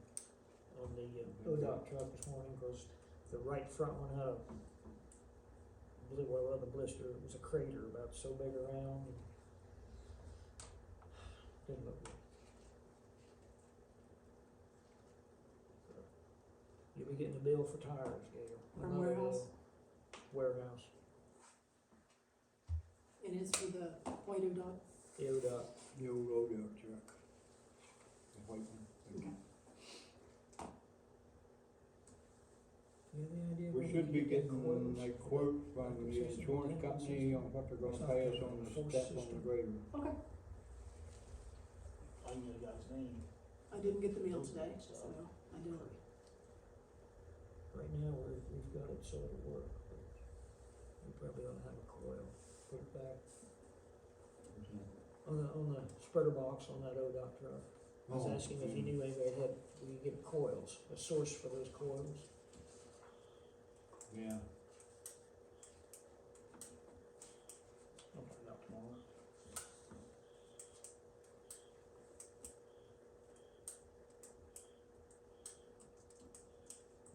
ODOT truck this morning, cause the right front one had a the blister, it was a crater about so big around. Didn't look good. So, you'll be getting a bill for tires, Gail. From Another warehouse? Warehouse, It is for the white ODOT. the ODOT. The old ODOT truck. The white one. Okay. You have any idea? We when should be get getting coils? a quote from the insurance company on what they're gonna pay us on the step on the grader. Okay, I can get a guy's name. I didn't get the mail today, so I didn't. Right now, we've got it so it'll work, but we probably ought to have a coil, put it back on the spreader box on that ODOT truck. I was asking if he knew anybody had, we could get coils, a source for those coils. Yeah. I'll find out tomorrow.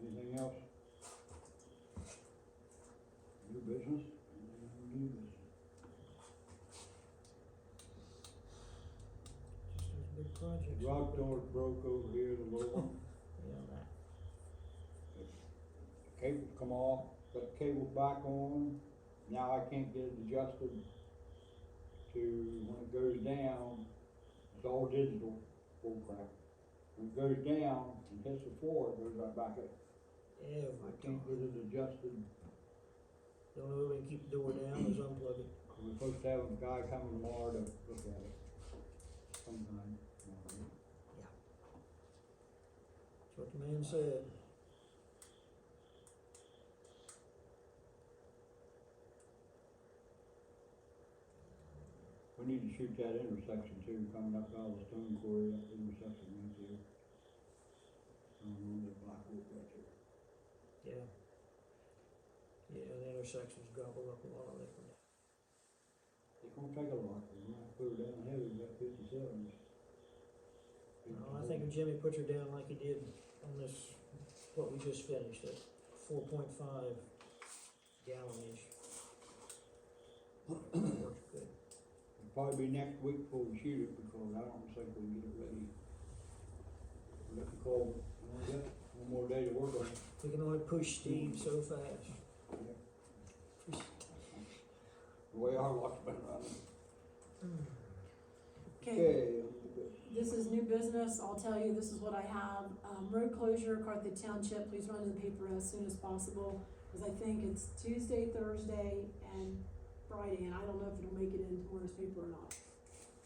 Anything else? New business? New business. Just those big projects. The rock doors broke over here, the low one. Yeah, that. Cable come off, got the cable back on. Now I can't get it adjusted to when it goes down. It's all digital, full crap. When it goes down and hits the floor, it goes right back up. I Every can't get time. it adjusted. The only way we can keep the door down is unplug it. We're supposed to have a guy coming tomorrow to look at it sometime. That's what the man said. We need to shoot that intersection too, coming up out of the stone quarry, that intersection right there. A little bit of black wood right there. Yeah. Yeah, the intersections gobble up a lot of liquid. It's gonna take a lot, we're gonna have to put her down heavy, about 57. No, I think if Jimmy puts her down like he did on this, what we just finished at 4.5 gallonage. Works good. It'll probably be next week before we shoot it, because I don't think we'll get it ready. We'll have to call, we got one more day to work on it. We can only push Steve so fast. The way our luck's been running. Okay, Okay. this is new business, I'll tell you, this is what I have. Road closure, Carthage Township, please run to the paper as soon as possible, because I think it's Tuesday, Thursday, and Friday, and I don't know if it'll make it in tomorrow's paper or not,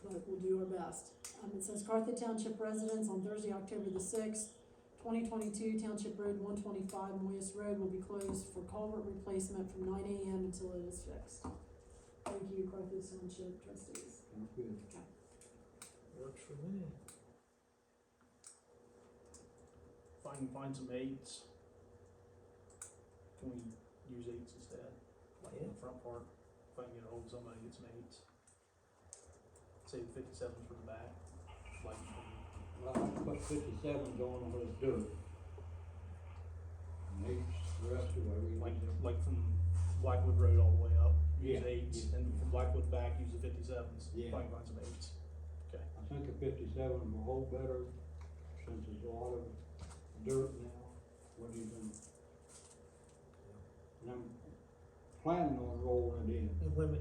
but we'll do our best. It says Carthage Township residents on Thursday, October the 6th, 2022, Township Road 125, Moyes Road will be closed for culvert replacement from 9 a.m. until it is fixed. Thank you, Carthage Township trustees. Sounds good. Works for me. If I can find some aids. can we use eights instead? Like in the front part, if I can get a hold of somebody, get some eights. Save 57s for the back, like, Well, I put 57s on when it's dirt. And 8s the rest of the way. like from Blackwood Road all the way up, use Yeah, eights, yeah. and from Blackwood back, use the 57s. Yeah. Probably find some eights. I think a 57 will hold better since there's a lot of dirt now. What do you think? And I'm planning on rolling it in, And when,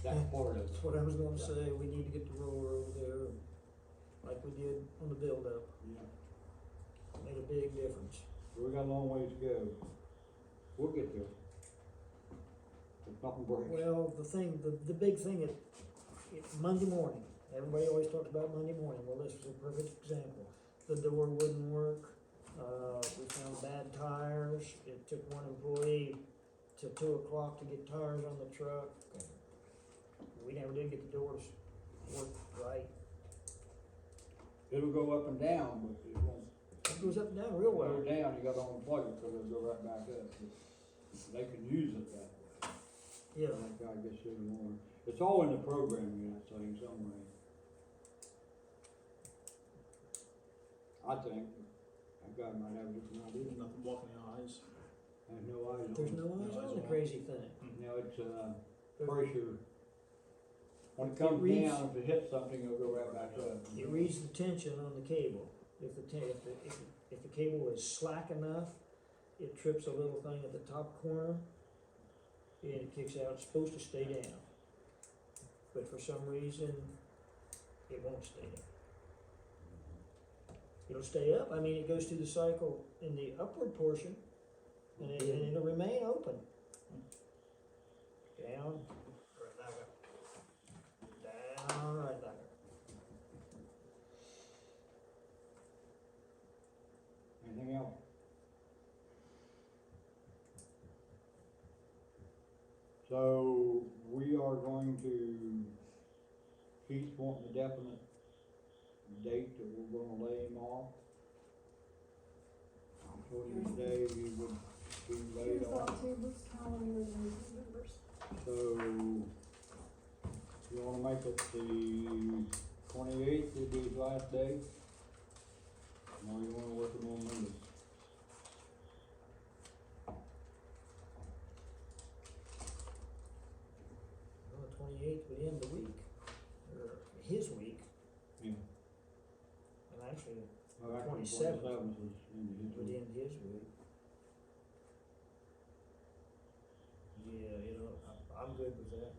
that part of it. that's what I was gonna say, we need to get the roller over there, like we did on the build-up, Yeah. made a big difference. We got a long ways to go. We'll get there. If nothing breaks. Well, the big thing is, Monday morning, everybody always talks about Monday morning, well, this was a perfect example. The door wouldn't work, we found bad tires, it took one employee till 2 o'clock to get tires on the truck. We never did get the doors work right. It'll go up and down, but it won't. It goes up and down real well. Go down, you gotta unplug it, cause it'll go right back up. They can use it that way. Yeah, That guy gets through the morning. It's all in the programming, that thing, some way. I think, that guy might have a different idea. There's nothing blocking the eyes. Has no eyes on it. there's no eyes on the crazy thing. No, it's, There- pressure. When it comes reads- down, if it hits something, it'll go right back up. It reads the tension on the cable. If the cable is slack enough, it trips a little thing at the top corner, and it kicks out. It's supposed to stay down, but for some reason, it won't stay down. It'll stay up. I mean, it goes through the cycle in the upward portion, and it'll remain open. Down, right back up. Down, right back up. Anything else? So, we are going to, Keith's wanting a definite date that we're gonna lay him off. I told him today he would be laid Here's off. October's calendar and those numbers. So, you wanna make it the 28th, would be his last day? Or you wanna work him on Monday? Well, the 28th would end the week, or his week, Yeah. and actually, Well, actually, 27th 27th is in his would week. end his week. Yeah, you know, I'm good with that.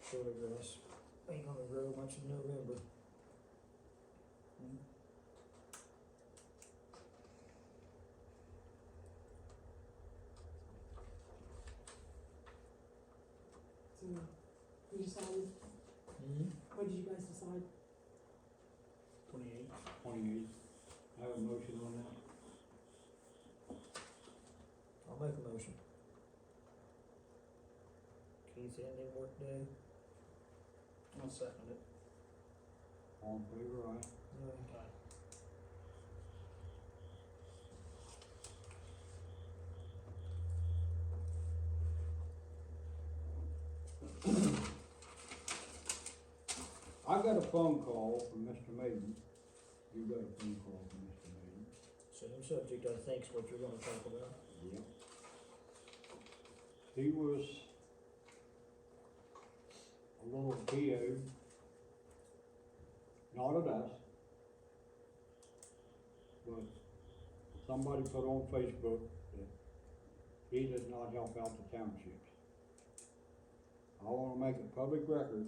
Shoulder grass ain't gonna grow much in November. So, you decided, what did you guys decide? 28. 28th. I have a motion on that. I'll make a motion. Keith ending work day. I'll second it. All in favor, aye? Okay. I got a phone call from Mr. Maiden. You got a phone call from Mr. Maiden. Same subject, I think's what you're gonna talk about. Yep. He was a little PO'd, not at us, but somebody put on Facebook that he does not help out the townships. I wanna make a public record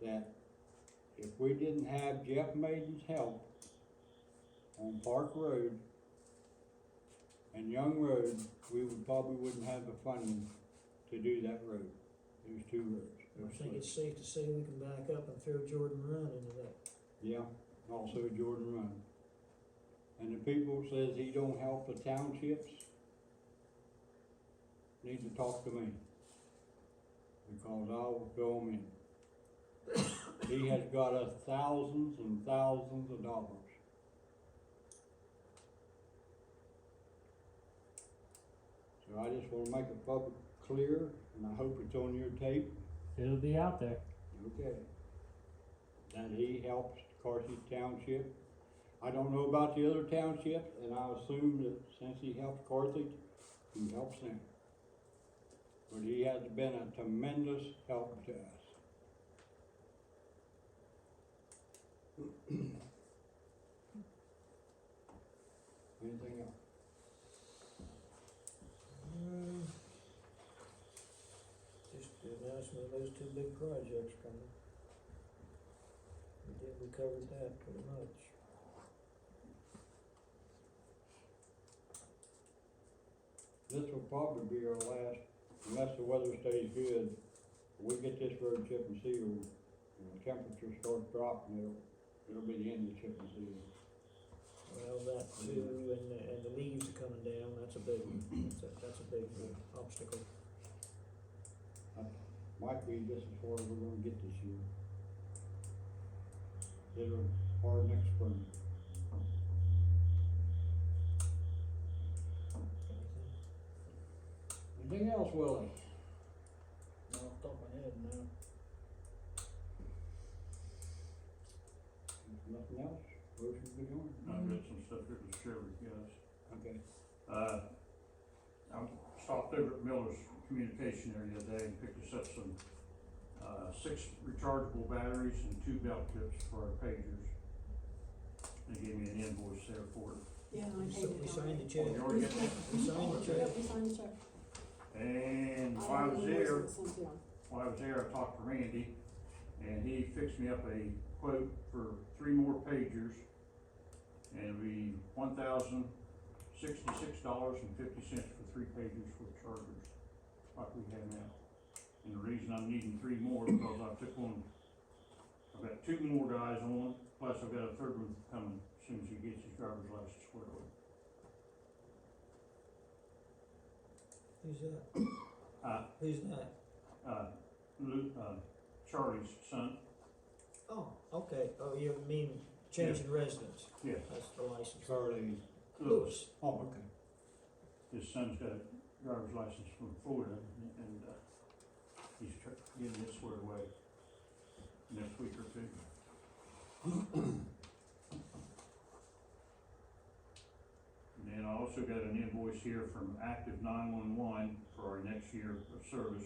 that if we didn't have Jeff Maiden's help on Park Road and Young Road, we probably wouldn't have the funding to do that road. There's two roads. I think it's safe to say we can back up and throw Jordan Run into that. Yeah, also Jordan Run. And the people says he don't help the townships, need to talk to me. Because I will fill him in. He has got us thousands and thousands of dollars So I just wanna make it public clear, and I hope it's on your tape, It'll be out there. okay? That he helps Carthage Township. I don't know about the other townships, and I assume that since he helps Carthage, he helps them. But he has been a tremendous help to us. Anything else? Just the announcement of those two big projects coming. We covered that pretty much. This will probably be our last, unless the weather stays good, we get this road chip and seal, and the temperature starts dropping, it'll be the end of the chip and seal. Well, that too, and the leaves are coming down, that's a big, that's a big obstacle. Might be just as far as we're gonna get this year. It'll hard next spring. Anything else, Willie? Not off the top of my head, no. Nothing else? Motion to adjourn? I've got some stuff here to share with you guys. Okay. I stopped over at Miller's Communication area today and picked us up some, 6 rechargeable batteries and 2 belt clips for our pagers. They gave me an invoice there for it. Yeah, I paid So it we already. signed the Oh, check. you already got that? We signed the check. Yep, we signed the check. And while I was there, I talked to Randy, and he fixed me up a quote for 3 more pagers, and it'll be $1,066.50 for 3 pagers with chargers, like we have now. And the reason I'm needing 3 more, because I took on, I've got 2 more guys on, plus I've got a 3rd one coming as soon as he gets his driver's license squared away. Who's that? Who's that? Charlie's son. Oh, okay, oh, you mean changing residence? Yeah. That's the license. Charlie. Lewis. Oh, okay. His son's got a driver's license from Florida, and he's getting it squared away next week or 2. And then I also got an invoice here from Active 911 for our next year of service,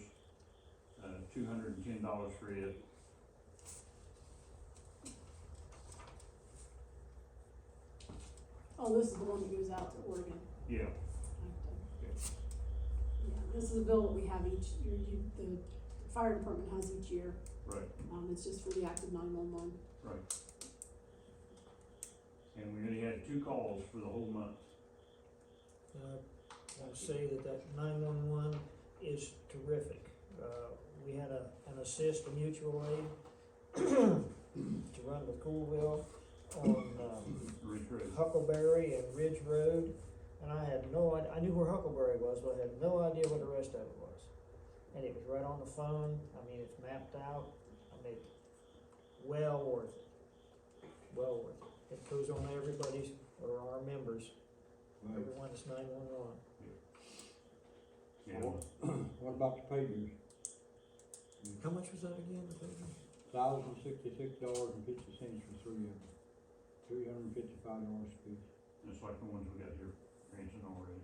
$210 for it. Oh, this is the one that goes out to Oregon. Yeah. Yeah, this is a bill that we have each year, the fire department has each year. Right, It's just for the active 911. right. And we only had 2 calls for the whole month. I'll say that 911 is terrific. We had an assist, a mutual aid, to run with Coolville on, Ridge Road. Huckleberry and Ridge Road, and I had no idea, I knew where Huckleberry was, but I had no idea what the rest of it was. And it was right on the phone, I mean, it's mapped out, I mean, well worth it, well worth it. It goes on everybody's, or our members, everyone that's 911. Yeah. What about the pagers? How much was that again, the pager? $1,066.50 for 3 of them. $355 apiece. Just like the ones we got here, Ransom already.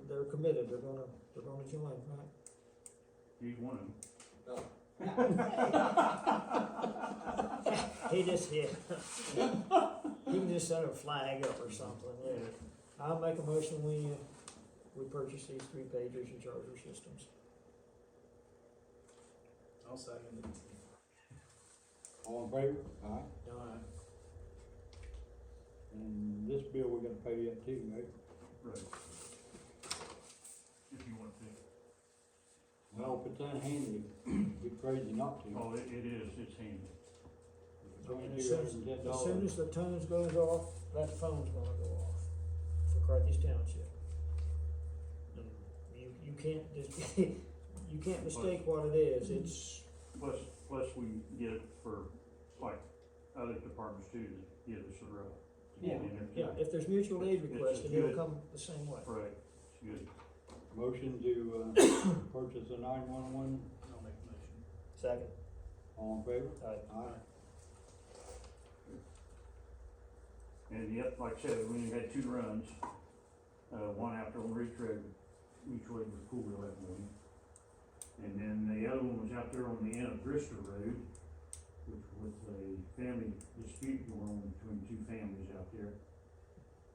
They're committed, they're gonna join, right? He's one of them. He just, yeah. He can just set a flag up or something, yeah. I'll make a motion, we purchase these 3 pagers and charger systems. I'll second it. All in favor? Aye. Aye. And this bill we gotta pay yet too, right? Right. If you want to. Well, if it's unhandy, it'd be crazy not to. Oh, it is, it's handy. It's only And as soon $210. as the tones goes off, that phone's gonna go off for Carthage Township. And you can't just, you can't mistake what it is, it's, Plus we get it for, like, other departments too, give us a rough. to Yeah, get in there yeah, too. if there's mutual aid It's requested, good. it'll come the same way. Right, it's good. Motion to, purchase a 911, I'll make the motion. Second. all in favor? Aye. Aye. And yep, like I said, we only had 2 runs, one after on Ridge Road, mutual aid was cool that morning. And then the other one was out there on the end of Bristol Road, which was a family dispute going on between 2 families out there.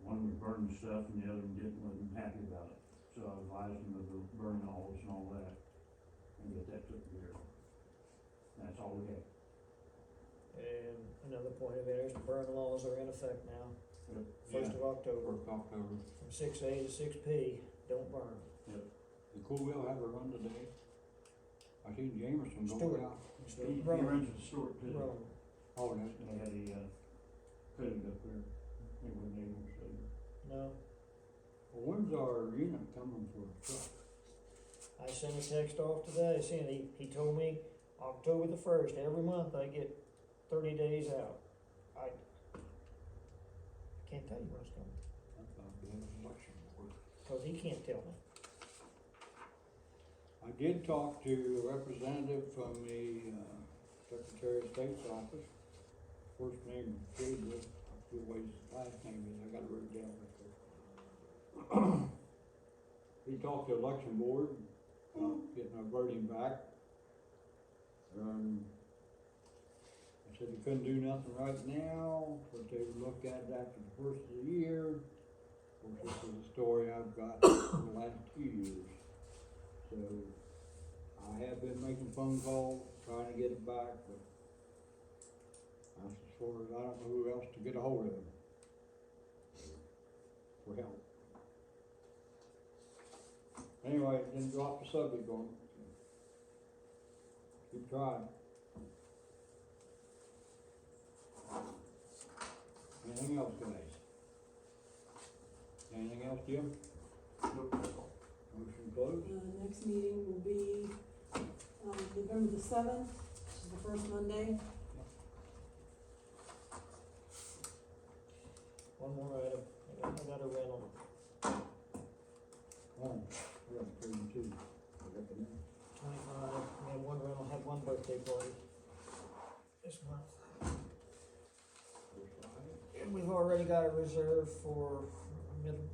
One was burning stuff and the other one wasn't happy about it. So I advised them of the burn laws and all that, and get that took care of. That's all we had. And another point of interest, burn laws are in effect now, Yep. first of October, First October. from 6A to 6P, don't burn. Did Coolville have a run today? I seen Jamerson go Stewart. out. He Run. runs at the store too. Run. Oh, that's, They had a, code up there, they weren't able to. No, well, when's our unit coming for the truck? I sent a text off today saying, he told me October the 1st, every month I get 30 days out. I can't tell you when it's coming, I thought we had an election board. cause he can't tell me. I did talk to a representative from the, Secretary of State's office. First name is Gabriel, I feel what his last name is, I got it written down right there. He talked to election board, getting our voting back. I said he couldn't do nothing right now, but they would look at it after the first of the year. Of course, this is a story I've got for the last 2 years. So, I have been making phone calls, trying to get it back, but that's as far as, I don't know who else to get a hold of for help. Anyway, didn't drop the subject on it. Keep trying. Anything else, guys? Anything else, Jim? Nope, that's all. Motion closed? Next meeting will be, November the 7th, which is the first Monday. One more item, I got a rental, Oh, we got 32. I got the name. 25, we had one rental, had one birthday party this month. And we've already got a reserve for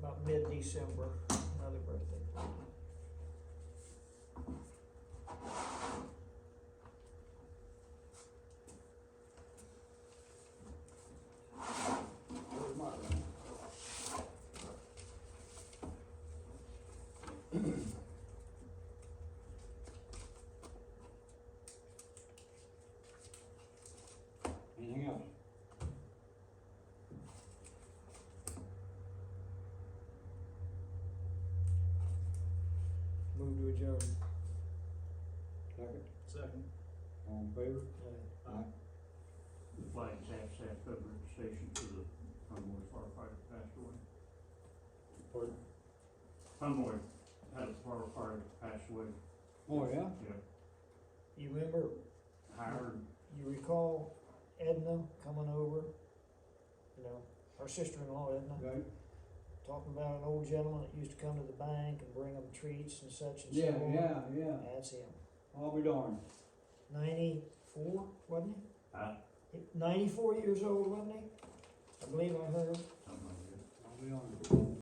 about mid-December, another birthday party. Where's my line? Anything else? Move to adjourn. Second? Second. All in favor? Aye. Aye. The flags have staff cover at the station for the Convoy firefighter passed away. Pardon? Convoy had a firefighter pass away. Oh, yeah? Yeah. You remember, Hired, you recall Edna coming over, you know, our sister-in-law Edna, Okay. talking about an old gentleman that used to come to the bank and bring them treats and such and so Yeah, on? yeah. That's him. I'll be darned. 94, wasn't huh? he? 94 years old, wasn't he? I believe I heard. Something like that. I'll be darned.